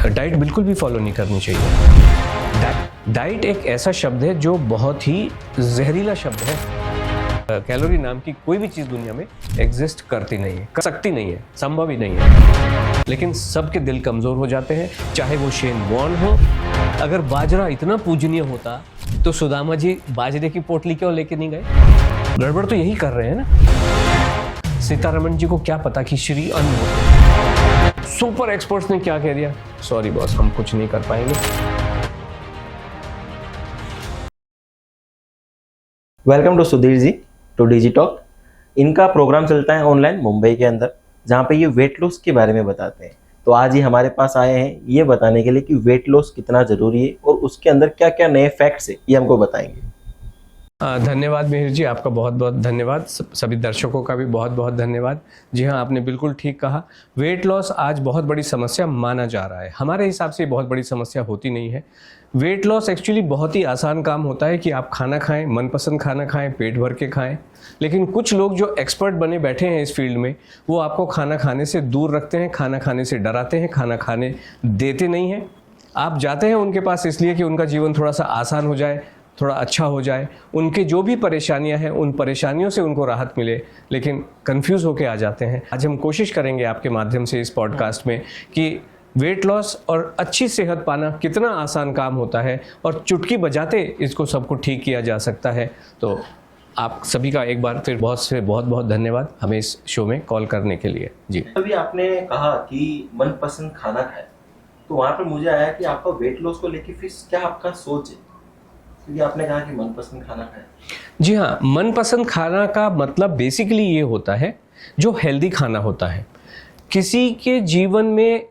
Diet बिल्कुल भी follow नहीं करनी चाहिए। डाइट एक ऐसा शब्द है जो बहुत ही जहरीला शब्द है। कैलोरी नाम की कोई भी चीज़ दुनिया में एग्जिस्ट करती नहीं है, कर सकती नहीं है, संभव ही नहीं है। लेकिन सबके दिल कमज़ोर हो जाते हैं, चाहे वो शेन वॉर्न हो। अगर बाजरा इतना पूजनीय होता तो सुदामा जी बाजरे की पोटली क्यों लेके नहीं गए? गड़बड़ तो यही कर रहे हैं ना। सीतारमण जी को क्या पता कि श्री अन्न होते। सुपर एक्सपर्ट्स ने क्या कह दिया, सॉरी बॉस, हम कुछ नहीं कर पाएंगे। Welcome to Sudhir ji to DG talk. इनका प्रोग्राम चलता है ऑनलाइन मुंबई के अंदर, जहाँ पे ये वेट लॉस के बारे में बताते हैं। तो आज ही हमारे पास आए हैं ये बताने के लिए कि वेट लॉस कितना जरूरी है और उसके अंदर क्या क्या नए फैक्ट्स है, ये हमको बताएंगे। धन्यवाद मिहिर जी, आपका बहुत बहुत धन्यवाद। सभी दर्शकों का भी बहुत बहुत धन्यवाद। जी हाँ, आपने बिल्कुल ठीक कहा। वेट लॉस आज बहुत बड़ी समस्या माना जा रहा है। हमारे हिसाब से बहुत बड़ी समस्या होती नहीं है। वेट लॉस एक्चुअली बहुत ही आसान काम होता है कि आप खाना खाएं, मनपसंद खाना खाएं, पेट भर के खाएं। लेकिन कुछ लोग जो एक्सपर्ट बने बैठे हैं इस फील्ड में, वो आपको खाना खाने से दूर रखते हैं, खाना खाने से डराते हैं, खाना खाने देते नहीं हैं। आप जाते हैं उनके पास इसलिए कि उनका जीवन थोड़ा सा आसान हो जाए, थोड़ा अच्छा हो जाए, उनके जो भी परेशानियां हैं उन परेशानियों से उनको राहत मिले, लेकिन कंफ्यूज होके आ जाते हैं। आज हम कोशिश करेंगे आपके माध्यम से इस पॉडकास्ट में कि वेट लॉस और अच्छी सेहत पाना कितना आसान काम होता है और चुटकी बजाते इसको सबको ठीक किया जा सकता है। तो आप सभी का एक बार फिर बहुत बहुत धन्यवाद हमें इस शो में कॉल करने के लिए। जी, अभी आपने कहा कि मनपसंद खाना खाए, तो वहाँ पर मुझे आया कि आपका वेट लॉस को लेकर फिर क्या आपका सोच है, क्योंकि आपने कहा कि मनपसंद खाना खाएं। जी हाँ, मनपसंद खाना का मतलब बेसिकली ये होता है जो हेल्दी खाना होता है। किसी के जीवन में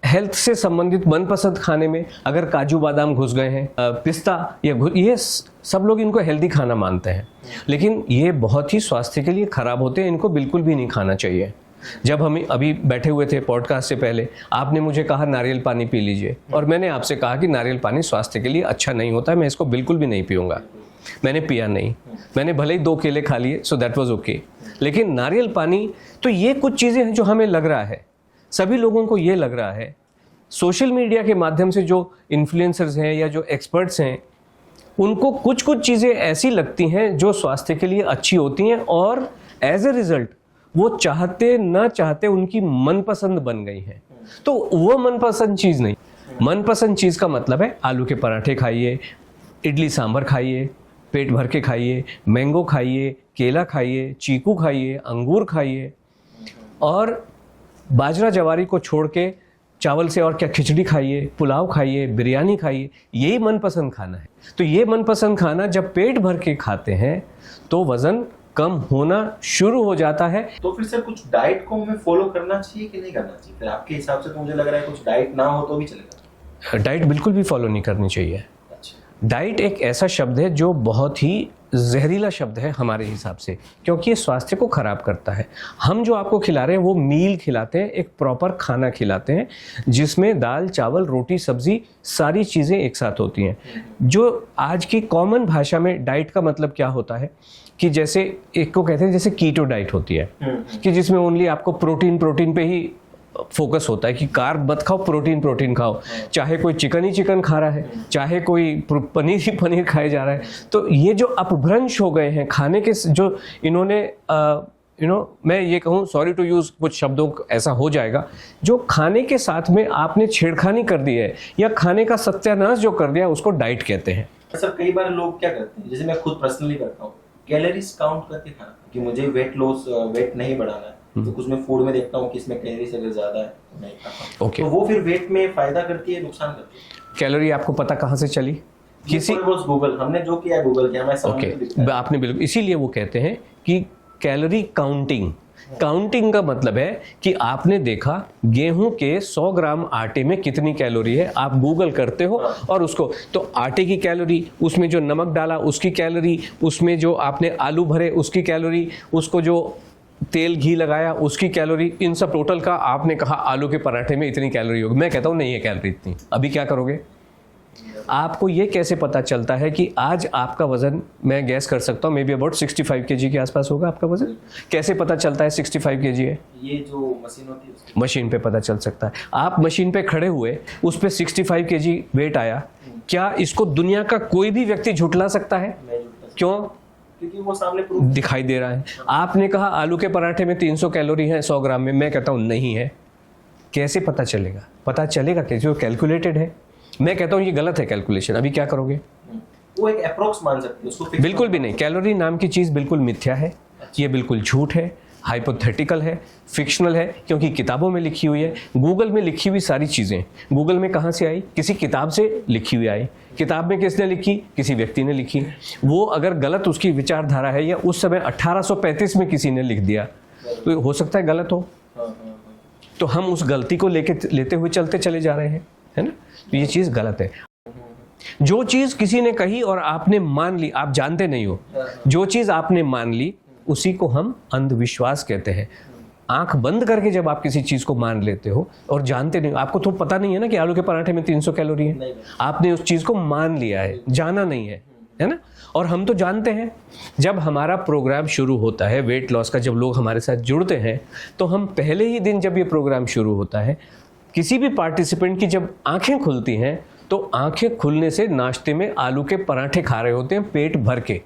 हेल्थ से संबंधित मनपसंद खाने में अगर काजू बादाम घुस गए हैं, पिस्ता ये सब लोग इनको हेल्दी खाना मानते हैं, लेकिन ये बहुत ही स्वास्थ्य के लिए खराब होते हैं। इनको बिल्कुल भी नहीं खाना चाहिए। जब हम अभी बैठे हुए थे पॉडकास्ट से पहले, आपने मुझे कहा नारियल पानी पी लीजिए, और मैंने आपसे कहा कि नारियल पानी स्वास्थ्य के लिए अच्छा नहीं होता है, मैं इसको बिल्कुल भी नहीं पीऊंगा। मैंने पिया नहीं, मैंने भले ही 2 केले खा लिए, सो दैट वाज ओके। लेकिन नारियल पानी, तो ये कुछ चीज़ें हैं जो हमें लग रहा है, सभी लोगों को ये लग रहा है, सोशल मीडिया के माध्यम से जो इन्फ्लुएंसर्स हैं या जो एक्सपर्ट्स हैं, उनको कुछ कुछ चीज़ें ऐसी लगती हैं जो स्वास्थ्य के लिए अच्छी होती हैं, और एज ए रिजल्ट वो चाहते ना चाहते उनकी मनपसंद बन गई है। तो वो मनपसंद चीज़ नहीं। मनपसंद चीज़ का मतलब है आलू के पराठे खाइए, इडली सांभर खाइए, पेट भर के खाइए, मैंगो खाइए, केला खाइए, चीकू खाइए, अंगूर खाइए, और बाजरा जवारी को छोड़ के चावल से और क्या खिचड़ी खाइए, पुलाव खाइए, बिरयानी खाइए। यही मनपसंद खाना है। तो ये मनपसंद खाना जब पेट भर के खाते हैं तो वज़न कम होना शुरू हो जाता है। तो फिर सर कुछ डाइट को हमें फॉलो करना चाहिए कि नहीं करना चाहिए? फिर आपके हिसाब से तो मुझे लग रहा है कुछ डाइट ना हो तो भी चलेगा। डाइट बिल्कुल भी फॉलो नहीं करनी चाहिए। डाइट एक ऐसा शब्द है जो बहुत ही जहरीला शब्द है हमारे हिसाब से, क्योंकि ये स्वास्थ्य को खराब करता है। हम जो आपको खिला रहे हैं वो मील खिलाते हैं, एक प्रॉपर खाना खिलाते हैं जिसमें दाल चावल रोटी सब्जी सारी चीज़ें एक साथ होती हैं। जो आज की कॉमन भाषा में डाइट का मतलब क्या होता है कि जैसे एक को कहते हैं जैसे कीटो डाइट होती है, कि जिसमें ओनली आपको प्रोटीन पे ही फोकस होता है कि कार्ब मत खाओ, प्रोटीन खाओ। चाहे कोई चिकन ही चिकन खा रहा है, चाहे कोई पनीर ही पनीर खाए जा रहा है। तो ये जो अपभ्रंश हो गए हैं खाने के, जो इन्होंने मैं ये कहूँ, सॉरी टू यूज कुछ शब्दों ऐसा हो जाएगा, जो खाने के साथ में आपने छेड़खानी कर दी है या खाने का सत्यानाश जो कर दिया, उसको डाइट कहते हैं। सर कई बार लोग क्या करते हैं, जैसे मैं खुद पर्सनली करता हूँ, कैलोरीज काउंट करके खाना कि मुझे वेट नहीं बढ़ाना है, तो कुछ मैं फूड में देखता हूँ कि इसमें कैलोरीज अगर ज्यादा है तो नहीं खाता। तो वो फिर वेट में फायदा करती है, नुकसान करती है? कैलोरी आपको पता कहाँ से चली? किसी गूगल, हमने जो किया है गूगल किया, ओके, आपने बिल्कुल, इसीलिए वो कहते हैं कि कैलोरी काउंटिंग का मतलब है कि आपने देखा गेहूं के 100 ग्राम आटे में कितनी कैलोरी है, आप गूगल करते हो और उसको, तो आटे की कैलोरी, उसमें जो नमक डाला उसकी कैलोरी, उसमें जो आपने आलू भरे उसकी कैलोरी, उसको जो तेल घी लगाया उसकी कैलोरी, इन सब टोटल का आपने कहा आलू के पराठे में इतनी कैलोरी होगी। मैं कहता हूँ नहीं है कैलोरी इतनी। अभी क्या करोगे? आपको ये कैसे पता चलता है कि आज आपका वजन, मैं गैस कर सकता हूँ, मे बी अबाउट 65 kg के आसपास होगा आपका वजन? कैसे पता चलता है 65 kg है? ये जो मशीन होती है उसकी मशीन पे पता चल सकता है। आप मशीन पे खड़े हुए, उस पे 65 kg वेट आया, क्या इसको दुनिया का कोई भी व्यक्ति झुठला सकता है? क्यों? क्योंकि वो सामने प्रूफ दिखाई दे रहा है। आपने कहा आलू के पराठे में 300 कैलोरी है 100 ग्राम में, मैं कहता हूँ नहीं है। कैसे पता चलेगा? पता चलेगा कैसे? वो कैलकुलेटेड है। मैं कहता हूँ ये गलत है कैलकुलेशन, अभी क्या करोगे? वो एक अप्रोक्स मान सकते हैं उसको, fix बिल्कुल भी नहीं। कैलोरी नाम की चीज़ बिल्कुल मिथ्या है, ये बिल्कुल झूठ है, हाइपोथेटिकल है, फिक्शनल है, क्योंकि किताबों में लिखी हुई है। गूगल में लिखी हुई सारी चीज़ें गूगल में कहाँ से आई? किसी किताब से लिखी हुई आई। किताब में किसने लिखी? किसी व्यक्ति ने लिखी। वो अगर गलत उसकी विचारधारा है, या उस समय 1835 में किसी ने लिख दिया, तो हो सकता है गलत हो। तो हम उस गलती को लेते हुए चलते चले जा रहे हैं, है ना? तो ये चीज़ गलत है। जो चीज़ किसी ने कही और आपने मान ली, आप जानते नहीं हो, जो चीज़ आपने मान ली उसी को हम अंधविश्वास कहते हैं। आंख बंद करके जब आप किसी चीज़ को मान लेते हो और जानते नहीं, आपको तो पता नहीं है ना कि आलू के पराठे में 300 कैलोरी है, आपने उस चीज़ को मान लिया है, जाना नहीं है ना? और हम तो जानते हैं, जब हमारा प्रोग्राम शुरू होता है वेट लॉस का, जब लोग हमारे साथ जुड़ते हैं, तो हम पहले ही दिन जब ये प्रोग्राम शुरू होता है, किसी भी पार्टिसिपेंट की जब आंखें खुलती हैं, तो आंखें खुलने से नाश्ते में आलू के पराठे खा रहे होते हैं पेट भर के।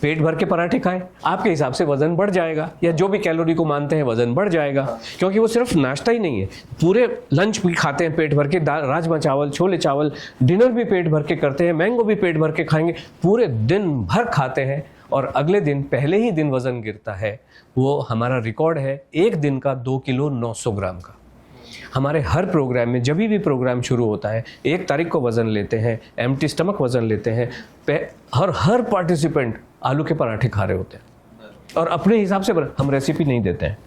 पेट भर के पराठे खाएं, आपके हिसाब से वजन बढ़ जाएगा, या जो भी कैलोरी को मानते हैं वजन बढ़ जाएगा, क्योंकि वो सिर्फ नाश्ता ही नहीं है, पूरे लंच भी खाते हैं पेट भर के, राजमा चावल, छोले चावल, डिनर भी पेट भर के करते हैं, मैंगो भी पेट भर के खाएंगे, पूरे दिन भर खाते हैं, और अगले दिन पहले ही दिन वजन गिरता है। वो हमारा रिकॉर्ड है एक दिन का 2 किलो 900 ग्राम का। हमारे हर प्रोग्राम में, जब भी प्रोग्राम शुरू होता है, 1 तारीख को वज़न लेते हैं, एम्प्टी स्टमक वज़न लेते हैं, हर पार्टिसिपेंट आलू के पराठे खा रहे होते हैं, और अपने हिसाब से हम रेसिपी नहीं देते हैं,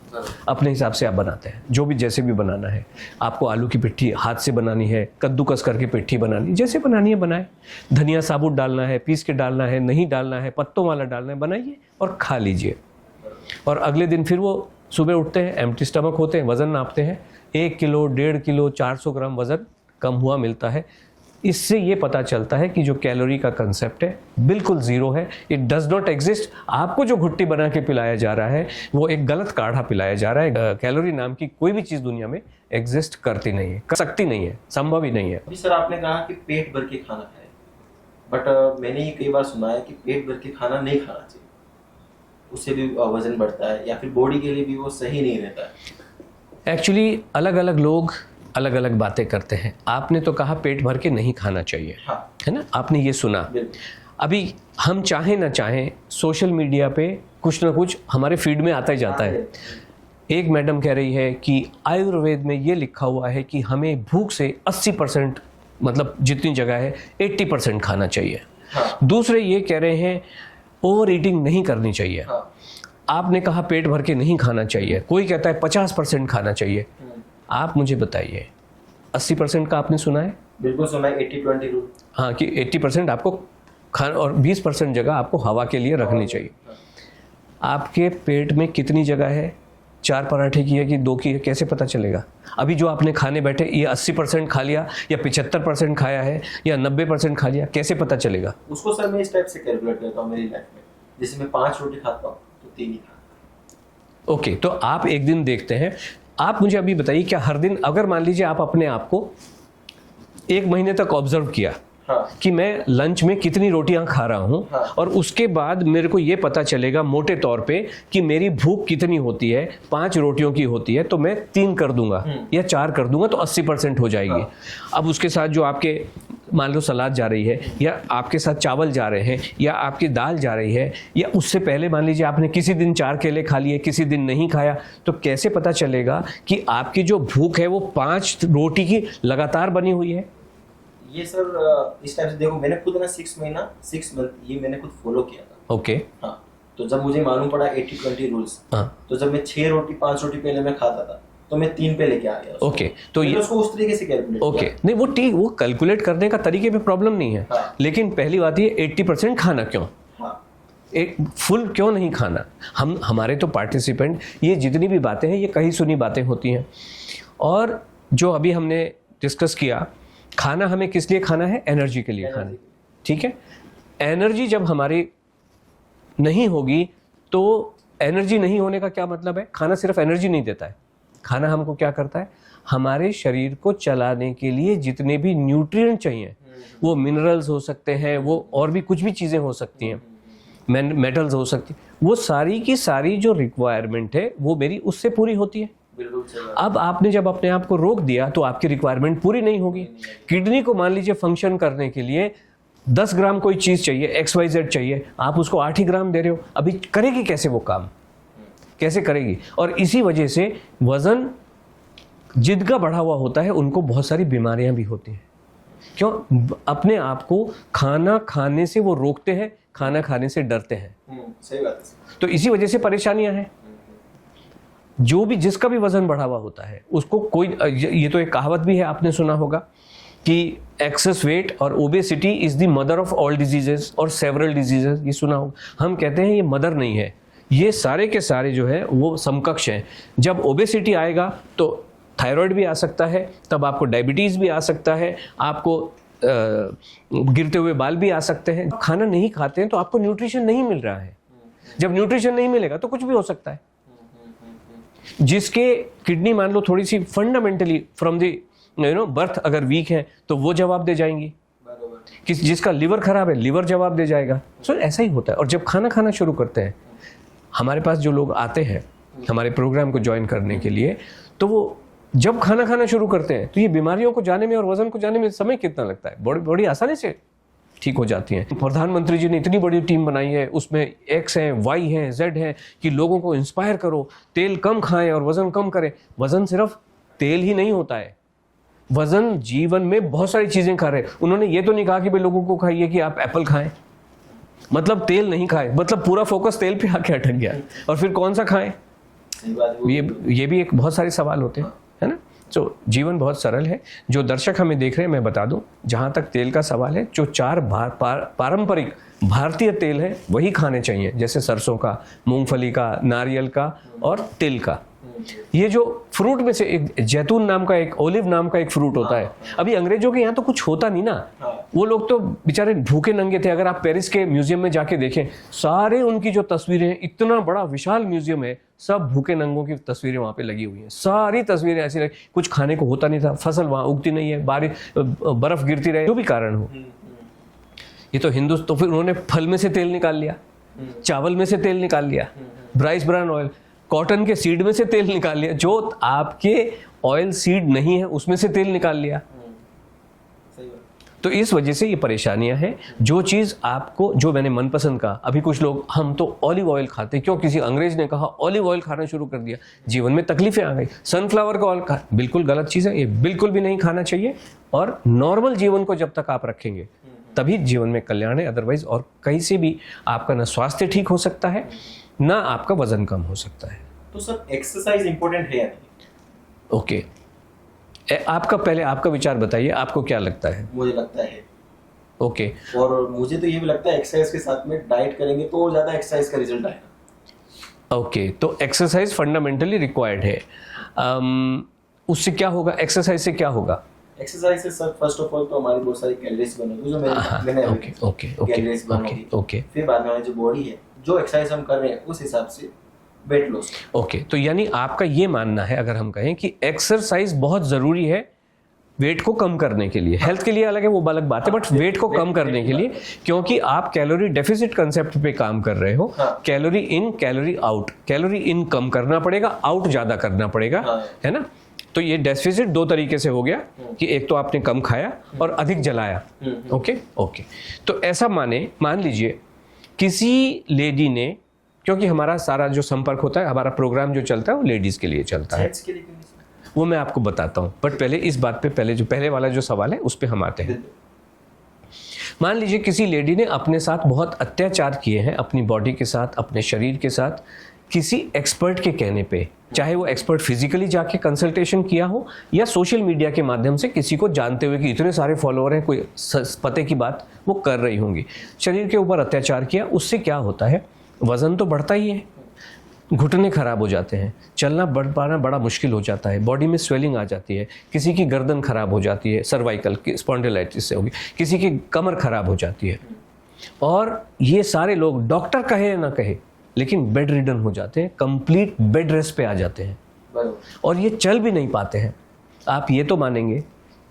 अपने हिसाब से आप बनाते हैं, जो भी जैसे भी बनाना है। आपको आलू की पिट्ठी हाथ से बनानी है, कद्दूकस करके पिट्ठी बनानी, जैसे बनानी है बनाए। धनिया साबुत डालना है, पीस के डालना है, नहीं डालना है, पत्तों वाला डालना है, बनाइए और खा लीजिए। और अगले दिन फिर वो सुबह उठते हैं, एम्प्टी स्टमक होते हैं, वज़न नापते हैं, 1 किलो 1.5 किलो 400 ग्राम वज़न कम हुआ मिलता है। इससे ये पता चलता है कि जो कैलोरी का कंसेप्ट है बिल्कुल ज़ीरो है, इट डज नॉट एग्जिस्ट। आपको जो घुट्टी बना के पिलाया जा रहा है वो एक गलत काढ़ा पिलाया जा रहा है। कैलोरी नाम की कोई भी चीज़ दुनिया में एग्जिस्ट करती नहीं है, कर सकती नहीं है, संभव ही नहीं है। अभी सर आपने कहा कि पेट भर के खाना खाए, बट मैंने ये कई बार सुना है कि पेट भर के खाना नहीं खाना चाहिए, उससे भी वजन बढ़ता है, या फिर बॉडी के लिए भी वो सही नहीं रहता है। एक्चुअली अलग अलग लोग अलग अलग बातें करते हैं। आपने तो कहा पेट भर के नहीं खाना चाहिए, हाँ। है ना? आपने ये सुना। अभी हम चाहें ना चाहें, सोशल मीडिया पे कुछ ना कुछ हमारे फीड में आता ही जाता है। एक मैडम कह रही है कि आयुर्वेद में ये लिखा हुआ है कि हमें भूख से 80%, मतलब जितनी जगह है 80% खाना चाहिए। हाँ। दूसरे ये कह रहे हैं ओवर ईटिंग नहीं करनी चाहिए। हाँ। आपने कहा पेट भर के नहीं खाना चाहिए, कोई कहता है 50% खाना चाहिए। आप मुझे बताइए, 80% का आपने सुना है? बिल्कुल सुना है, 80-20 रूल। हाँ, कि 80% आपको खाना और 20% जगह आपको हवा के लिए रखनी चाहिए। आपके पेट में कितनी जगह है? 4 पराठे की है कि 2 की है? कैसे पता चलेगा? अभी जो आपने खाने बैठे, ये 80% खा लिया या 75% खाया है या 90% खा लिया, कैसे पता चलेगा? उसको सर मैं इस टाइप से कैलकुलेट करता हूँ मेरी लाइफ में, जैसे मैं 5 रोटी खाता हूँ तो 3 ही खाता। ओके, तो आप एक दिन देखते हैं। आप मुझे अभी बताइए, क्या हर दिन, अगर मान लीजिए आप अपने आप को 1 महीने तक ऑब्जर्व किया, हाँ, कि मैं लंच में कितनी रोटियां खा रहा हूं, हाँ, और उसके बाद मेरे को ये पता चलेगा मोटे तौर पे कि मेरी भूख कितनी होती है, 5 रोटियों की होती है, तो मैं 3 कर दूंगा या 4 कर दूंगा, तो 80% हो जाएगी। हाँ। अब उसके साथ जो आपके मान लो सलाद जा रही है, या आपके साथ चावल जा रहे हैं, या आपकी दाल जा रही है, या उससे पहले मान लीजिए आपने किसी दिन 4 केले खा लिए, किसी दिन नहीं खाया, तो कैसे पता चलेगा कि आपकी जो भूख है वो 5 रोटी की लगातार बनी हुई है? ये सर इस टाइप से देखो, मैंने खुद ना 6 मंथ ये मैंने खुद फॉलो किया था। ओके। हाँ, तो जब मुझे मालूम पड़ा 80-20 रूल्स, हाँ, तो जब मैं 6 रोटी 5 रोटी पहले मैं खाता था, तो मैं 3 पे लेके आ गया। ओके, तो ये उसको उस तरीके से कैलकुलेट ओके किया। नहीं, वो ठीक, वो कैलकुलेट करने का तरीके पे प्रॉब्लम नहीं है। हाँ। लेकिन पहली बात ये 80% खाना क्यों? हाँ। एक फुल क्यों नहीं खाना? हमारे तो पार्टिसिपेंट, ये जितनी भी बातें हैं ये कहीं सुनी बातें होती हैं। और जो अभी हमने डिस्कस किया खाना हमें किस लिए खाना है? एनर्जी के लिए खाना है, ठीक है। एनर्जी जब हमारी नहीं होगी तो एनर्जी नहीं होने का क्या मतलब है? खाना सिर्फ एनर्जी नहीं देता है, खाना हमको क्या करता है? हमारे शरीर को चलाने के लिए जितने भी न्यूट्रिएंट चाहिए, वो मिनरल्स हो सकते हैं, वो और भी कुछ भी चीज़ें हो सकती हैं, मेटल्स हो सकती, वो सारी की सारी जो रिक्वायरमेंट है वो मेरी उससे पूरी होती है। अब आपने जब अपने आप को रोक दिया तो आपकी रिक्वायरमेंट पूरी नहीं होगी। किडनी को मान लीजिए फंक्शन करने के लिए 10 ग्राम कोई चीज़ चाहिए, XYZ चाहिए, आप उसको 8 ही ग्राम दे रहे हो, अभी करेगी कैसे वो काम? कैसे करेगी? और इसी वजह से वजन जिद का बढ़ा हुआ होता है, उनको बहुत सारी बीमारियां भी होती हैं। क्यों? अपने आप को खाना खाने से वो रोकते हैं, खाना खाने से डरते हैं। सही बात है। तो इसी वजह से परेशानियां हैं। जो भी जिसका भी वजन बढ़ा हुआ होता है उसको कोई, ये तो एक कहावत भी है, आपने सुना होगा कि एक्सेस वेट और obesity is the mother of all diseases और सेवरल डिजीजेस, ये सुना होगा। हम कहते हैं ये मदर नहीं है, ये सारे के सारे जो है वो समकक्ष हैं। जब ओबेसिटी आएगा तो थायराइड भी आ सकता है, तब आपको डायबिटीज़ भी आ सकता है, आपको गिरते हुए बाल भी आ सकते हैं। खाना नहीं खाते हैं तो आपको न्यूट्रिशन नहीं मिल रहा है। जब न्यूट्रिशन नहीं मिलेगा तो कुछ भी हो सकता है। जिसके किडनी मान लो थोड़ी सी फंडामेंटली फ्रॉम द बर्थ अगर वीक है तो वो जवाब दे जाएंगी, जिसका लिवर खराब है लिवर जवाब दे जाएगा। सो ऐसा ही होता है। और जब खाना खाना शुरू करते हैं, हमारे पास जो लोग आते हैं हमारे प्रोग्राम को ज्वाइन करने के लिए, तो वो जब खाना खाना शुरू करते हैं तो ये बीमारियों को जाने में और वजन को जाने में समय कितना लगता है? बड़ी आसानी से ठीक हो जाती हैं। प्रधानमंत्री जी ने इतनी बड़ी टीम बनाई है, उसमें X है, Y है, Z है कि लोगों को इंस्पायर करो, तेल कम खाएं और वजन कम करें। वजन सिर्फ तेल ही नहीं होता है, वजन जीवन में बहुत सारी चीजें खा रहे हैं। उन्होंने ये तो नहीं कहा कि भाई लोगों को खाइए कि आप एप्पल खाएं, मतलब तेल नहीं खाएं, मतलब पूरा फोकस तेल पे आके अटक गया। और फिर कौन सा खाएं? ये भी एक बहुत सारे सवाल होते हैं, है ना। तो जीवन बहुत सरल है। जो दर्शक हमें देख रहे हैं, मैं बता दूं, जहां तक तेल का सवाल है, जो 4 पारंपरिक भारतीय तेल है वही खाने चाहिए, जैसे सरसों का, मूंगफली का, नारियल का और तिल का। ये जो फ्रूट में से एक जैतून नाम का, एक ओलिव नाम का एक फ्रूट होता है। अभी अंग्रेजों के यहाँ तो कुछ होता नहीं ना, वो लोग तो बेचारे भूखे नंगे थे। अगर आप पेरिस के म्यूजियम में जाके देखें, सारे उनकी जो तस्वीरें हैं, इतना बड़ा विशाल म्यूजियम है, सब भूखे नंगों की तस्वीरें वहां पे लगी हुई हैं। सारी तस्वीरें ऐसी लगी, कुछ खाने को होता नहीं था, फसल वहां उगती नहीं है, बारिश बर्फ गिरती रहे, जो भी कारण हो। ये तो तो फिर उन्होंने फल में से तेल निकाल लिया, चावल में से तेल निकाल लिया, राइस ब्रान ऑयल, कॉटन के सीड में से तेल निकाल लिया, जो आपके ऑयल सीड नहीं है उसमें से तेल निकाल लिया। तो इस वजह से ये परेशानियां हैं। जो चीज आपको, जो मैंने मनपसंद कहा, अभी कुछ लोग हम तो ऑलिव ऑयल खाते, क्यों? किसी अंग्रेज ने कहा ऑलिव ऑयल खाना शुरू कर दिया, जीवन में तकलीफें आ गई। सनफ्लावर का ऑयल खा, बिल्कुल गलत चीज है, ये बिल्कुल भी नहीं खाना चाहिए। और नॉर्मल जीवन को जब तक आप रखेंगे तभी जीवन में कल्याण है। अदरवाइज और कहीं से भी आपका ना स्वास्थ्य ठीक हो सकता है, ना आपका वजन कम हो सकता है। तो सर एक्सरसाइज इंपॉर्टेंट है या नहीं? ओके, आपका विचार बताइए, आपको क्या लगता है? मुझे लगता है ओके। और मुझे तो ये भी लगता है एक्सरसाइज के साथ में डाइट करेंगे तो और ज्यादा एक्सरसाइज का रिजल्ट आएगा। ओके, तो एक्सरसाइज फंडामेंटली रिक्वायर्ड है। उससे क्या होगा? एक्सरसाइज से क्या होगा? एक्सरसाइज से सर फर्स्ट ऑफ ऑल तो हमारी बहुत सारी कैलोरीज बनेगी, जो मैंने कैलोरीज बनेगी। ओके, फिर बाद में हमारी जो बॉडी है, जो एक्सरसाइज हम कर रहे हैं उस हिसाब से वेट लॉस। ओके, तो यानी आपका ये मानना है, अगर हम कहें कि एक्सरसाइज बहुत जरूरी है वेट को कम करने के लिए, हेल्थ के लिए अलग है वो अलग बात है, बट वेट को कम करने के लिए, क्योंकि आप कैलोरी डेफिसिट कंसेप्ट पे काम कर रहे हो। Calorie in calorie out, calorie in कम करना पड़ेगा, आउट ज्यादा करना पड़ेगा, है ना। तो ये डेफिसिट 2 तरीके से हो गया कि एक तो आपने कम खाया और अधिक जलाया। ओके, तो ऐसा मान लीजिए किसी लेडी ने, क्योंकि हमारा सारा जो संपर्क होता है, हमारा प्रोग्राम जो चलता है वो लेडीज के लिए चलता है, वो मैं आपको बताता हूँ। बट पहले इस बात पे, पहले वाला जो सवाल है उस पे हम आते हैं। मान लीजिए किसी लेडी ने अपने साथ बहुत अत्याचार किए हैं, अपनी बॉडी के साथ, अपने शरीर के साथ, किसी एक्सपर्ट के कहने पे, चाहे वो एक्सपर्ट फिजिकली जाके कंसल्टेशन किया हो या सोशल मीडिया के माध्यम से किसी को जानते हुए कि इतने सारे फॉलोअर हैं, कोई पते की बात वो कर रही होंगी, शरीर के ऊपर अत्याचार किया। उससे क्या होता है? वजन तो बढ़ता ही है, घुटने खराब हो जाते हैं, चलना बढ़ पाना बड़ा मुश्किल हो जाता है, बॉडी में स्वेलिंग आ जाती है, किसी की गर्दन खराब हो जाती है, सर्वाइकल की स्पॉन्डिलाइटिस से होगी, किसी की कमर खराब हो जाती है। और ये सारे लोग डॉक्टर कहे या ना कहे लेकिन बेड रिडन हो जाते हैं, कंप्लीट बेड रेस्ट पे आ जाते हैं और ये चल भी नहीं पाते हैं। आप ये तो मानेंगे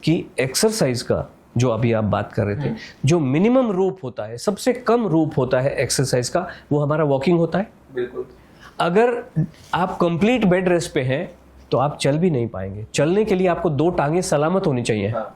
कि एक्सरसाइज का जो अभी आप बात कर रहे थे, जो मिनिमम रूप होता है, सबसे कम रूप होता है एक्सरसाइज का, वो हमारा वॉकिंग होता है। बिल्कुल। अगर आप कंप्लीट बेड रेस्ट पे हैं तो आप चल भी नहीं पाएंगे। चलने के लिए आपको 2 टांगे सलामत होनी चाहिए। हाँ।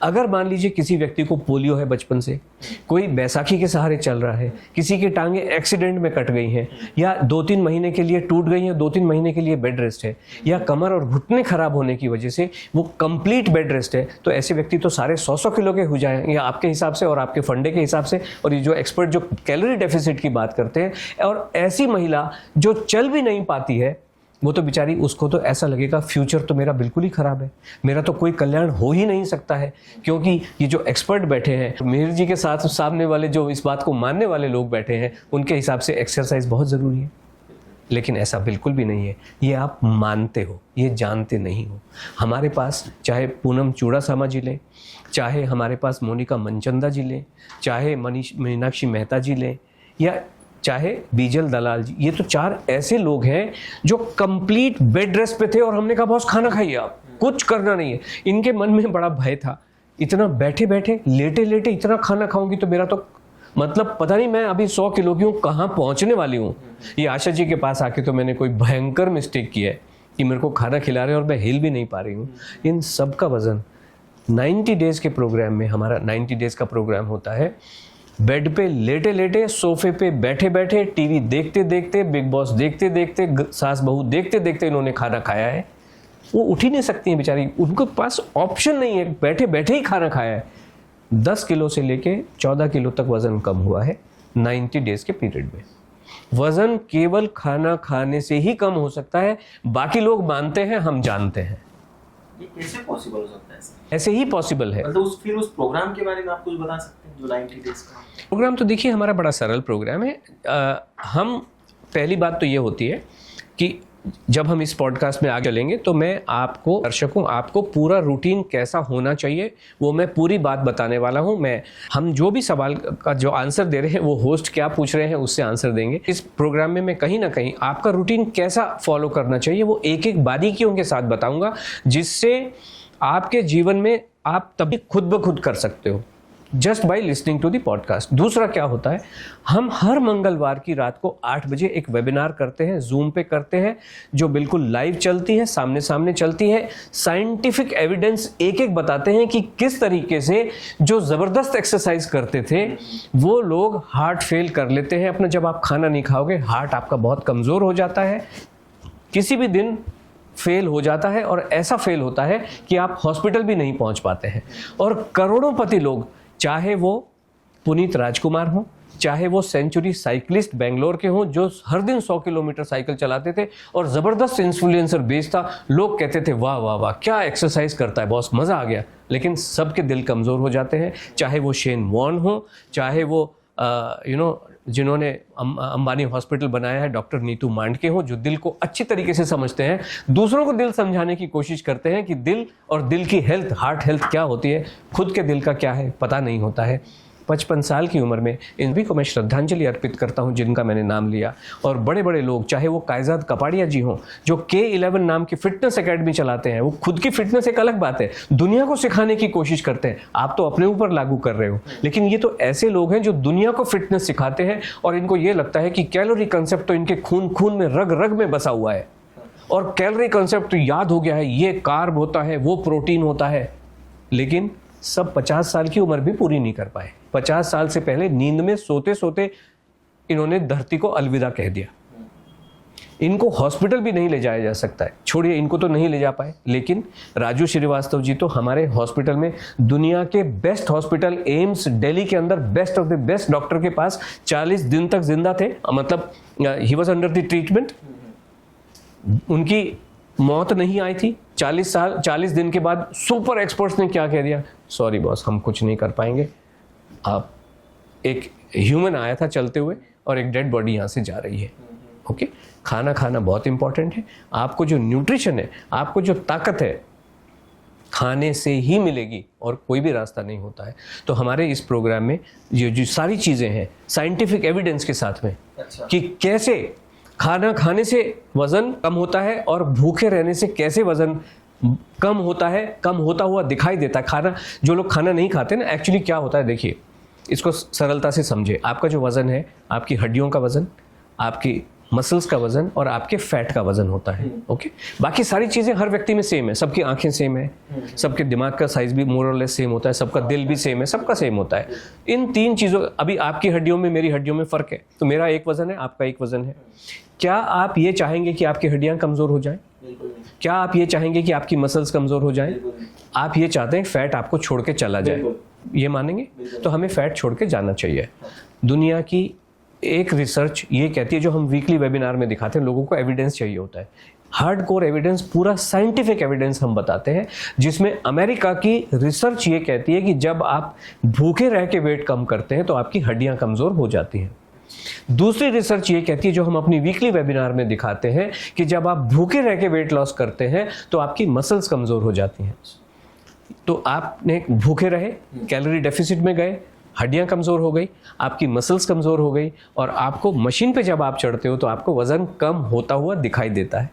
अगर मान लीजिए किसी व्यक्ति को पोलियो है बचपन से, कोई बैसाखी के सहारे चल रहा है, किसी की टांगे एक्सीडेंट में कट गई हैं या 2-3 महीने के लिए टूट गई हैं, 2-3 महीने के लिए बेड रेस्ट है, या कमर और घुटने खराब होने की वजह से वो कंप्लीट बेड रेस्ट है, तो ऐसे व्यक्ति तो सारे 100-100 किलो के हो जाएंगे आपके हिसाब से और आपके फंडे के हिसाब से। और ये जो एक्सपर्ट जो कैलोरी डेफिसिट की बात करते हैं, और ऐसी महिला जो चल भी नहीं पाती है, वो तो बेचारी, उसको तो ऐसा लगेगा फ्यूचर तो मेरा बिल्कुल ही खराब है, मेरा तो कोई कल्याण हो ही नहीं सकता है। क्योंकि ये जो एक्सपर्ट बैठे हैं, मेहर जी के साथ सामने वाले जो इस बात को मानने वाले लोग बैठे हैं, उनके हिसाब से एक्सरसाइज बहुत ज़रूरी है। लेकिन ऐसा बिल्कुल भी नहीं है। ये आप मानते हो, ये जानते नहीं हो। हमारे पास चाहे पूनम चूड़ासामा जी लें, चाहे हमारे पास मोनिका मनचंदा जी लें, चाहे मीनाक्षी मेहता जी लें, या चाहे बीजल दलाल जी, ये तो 4 ऐसे लोग हैं जो कंप्लीट बेड रेस्ट पे थे और हमने कहा बॉस खाना खाइए, आप कुछ करना नहीं है। इनके मन में बड़ा भय था, इतना बैठे बैठे लेटे लेटे इतना खाना खाऊंगी तो मेरा तो मतलब पता नहीं, मैं अभी 100 किलो की हूँ, कहाँ पहुँचने वाली हूँ। ये आशा जी के पास आके तो मैंने कोई भयंकर मिस्टेक किया है कि मेरे को खाना खिला रहे हैं और मैं हिल भी नहीं पा रही हूँ। इन सब का वजन 90 डेज के प्रोग्राम में, हमारा 90 डेज का प्रोग्राम होता है, बेड पे लेटे लेटे, सोफे पे बैठे बैठे, टीवी देखते देखते, बिग बॉस देखते देखते, सास बहू देखते देखते इन्होंने खाना खाया है। वो उठ ही नहीं सकती हैं बेचारी, उनके पास ऑप्शन नहीं है, बैठे बैठे ही खाना खाया है। 10 किलो से लेके 14 किलो तक वजन कम हुआ है 90 डेज के पीरियड में। वजन केवल खाना खाने से ही कम हो सकता है, बाकी लोग मानते हैं, हम जानते हैं। ये कैसे पॉसिबल हो सकता है? ऐसे ही पॉसिबल है। मतलब फिर उस प्रोग्राम के बारे में आप कुछ बता सकते हैं जो 90 डेज का प्रोग्राम? तो देखिए, हमारा बड़ा सरल प्रोग्राम है। हम पहली बात तो ये होती है कि जब हम इस पॉडकास्ट में आगे चलेंगे तो मैं आपको, दर्शकों, आपको पूरा रूटीन कैसा होना चाहिए वो मैं पूरी बात बताने वाला हूँ। हम जो भी सवाल का जो आंसर दे रहे हैं, वो होस्ट क्या पूछ रहे हैं उससे आंसर देंगे। इस प्रोग्राम में मैं कहीं ना कहीं आपका रूटीन कैसा फॉलो करना चाहिए वो एक एक बारीकियों के साथ बताऊँगा, जिससे आपके जीवन में आप तभी खुद ब खुद कर सकते हो, just by listening to the podcast. दूसरा क्या होता है, हम हर मंगलवार की रात को 8 बजे एक वेबिनार करते हैं, जूम पे करते हैं, जो बिल्कुल लाइव चलती है, सामने सामने चलती है। साइंटिफिक एविडेंस एक एक बताते हैं कि किस तरीके से जो ज़बरदस्त एक्सरसाइज करते थे वो लोग हार्ट फेल कर लेते हैं अपना। जब आप खाना नहीं खाओगे, हार्ट आपका बहुत कमज़ोर हो जाता है, किसी भी दिन फेल हो जाता है, और ऐसा फेल होता है कि आप हॉस्पिटल भी नहीं पहुंच पाते हैं। और करोड़ोंपति लोग, चाहे वो पुनीत राजकुमार हो, चाहे वो सेंचुरी साइकिलिस्ट बेंगलोर के हों जो हर दिन 100 किलोमीटर साइकिल चलाते थे और ज़बरदस्त इन्फ्लुएंसर बेस था, लोग कहते थे वाह वाह वाह क्या एक्सरसाइज करता है बॉस, मज़ा आ गया। लेकिन सबके दिल कमज़ोर हो जाते हैं। चाहे वो शेन वॉर्न हो, चाहे वो जिन्होंने अंबानी हॉस्पिटल बनाया है, डॉक्टर नीतू मांडके हो, जो दिल को अच्छी तरीके से समझते हैं, दूसरों को दिल समझाने की कोशिश करते हैं कि दिल और दिल की हेल्थ, हार्ट हेल्थ क्या होती है, खुद के दिल का क्या है पता नहीं होता है। 55 साल की उम्र में इन सभी को मैं श्रद्धांजलि अर्पित करता हूं जिनका मैंने नाम लिया। और बड़े बड़े लोग, चाहे वो कायजाद कपाड़िया जी हों जो K11 नाम की फिटनेस एकेडमी चलाते हैं, वो खुद की फिटनेस एक अलग बात है, दुनिया को सिखाने की कोशिश करते हैं। आप तो अपने ऊपर लागू कर रहे हो, लेकिन ये तो ऐसे लोग हैं जो दुनिया को फिटनेस सिखाते हैं और इनको ये लगता है कि कैलोरी कंसेप्ट तो इनके खून में, रग रग में बसा हुआ है, और कैलोरी कंसेप्ट तो याद हो गया है, ये कार्ब होता है, वो प्रोटीन होता है। लेकिन सब 50 साल की उम्र भी पूरी नहीं कर पाए। 50 साल से पहले नींद में सोते सोते इन्होंने धरती को अलविदा कह दिया। इनको हॉस्पिटल भी नहीं ले जाया जा सकता है, छोड़िए इनको तो नहीं ले जा पाए। लेकिन राजू श्रीवास्तव जी तो हमारे हॉस्पिटल में, दुनिया के बेस्ट हॉस्पिटल एम्स दिल्ली के अंदर, best of the best doctor के पास 40 दिन तक जिंदा थे, मतलब he was under the treatment. उनकी मौत नहीं आई थी। 40 दिन के बाद सुपर एक्सपर्ट्स ने क्या कह दिया, सॉरी बॉस हम कुछ नहीं कर पाएंगे। आप, एक ह्यूमन आया था चलते हुए और एक डेड बॉडी यहाँ से जा रही है। ओके, खाना खाना बहुत इंपॉर्टेंट है। आपको जो न्यूट्रिशन है, आपको जो ताकत है, खाने से ही मिलेगी और कोई भी रास्ता नहीं होता है। तो हमारे इस प्रोग्राम में जो सारी चीज़ें हैं साइंटिफिक एविडेंस के साथ में, कि कैसे खाना खाने से वज़न कम होता है और भूखे रहने से कैसे वज़न कम होता है, कम होता हुआ दिखाई देता है। खाना, जो लोग खाना नहीं खाते ना, एक्चुअली क्या होता है, देखिए इसको सरलता से समझे। आपका जो वज़न है, आपकी हड्डियों का वज़न, आपकी मसल्स का वज़न और आपके फैट का वज़न होता है। ओके, बाकी सारी चीज़ें हर व्यक्ति में सेम है। सबकी आंखें सेम है, सबके दिमाग का साइज भी मोर और लेस सेम होता है, सबका दिल भी सेम है, सबका सेम होता है। इन 3 चीज़ों, अभी आपकी हड्डियों में मेरी हड्डियों में फ़र्क है, तो मेरा एक वज़न है, आपका एक वज़न है। क्या आप ये चाहेंगे कि आपकी हड्डियाँ कमज़ोर हो जाएं? क्या आप ये चाहेंगे कि आपकी मसल्स कमज़ोर हो जाएं? आप ये चाहते हैं फैट आपको छोड़ के चला जाए, ये मानेंगे? तो हमें फैट छोड़ के जाना चाहिए। दुनिया की एक रिसर्च ये कहती है, जो हम वीकली वेबिनार में दिखाते हैं, लोगों को एविडेंस चाहिए होता है, हार्डकोर एविडेंस, पूरा साइंटिफिक एविडेंस हम बताते हैं, जिसमें अमेरिका की रिसर्च ये कहती है कि जब आप भूखे रह के वेट कम करते हैं तो आपकी हड्डियां कमज़ोर हो जाती हैं। दूसरी रिसर्च ये कहती है, जो हम अपनी वीकली वेबिनार में दिखाते हैं, कि जब आप भूखे रह के वेट लॉस करते हैं तो आपकी मसल्स कमज़ोर हो जाती हैं। तो आपने भूखे रहे, कैलोरी डेफिसिट में गए, हड्डियां कमज़ोर हो गई, आपकी मसल्स कमज़ोर हो गई, और आपको मशीन पे जब आप चढ़ते हो तो आपको वज़न कम होता हुआ दिखाई देता है।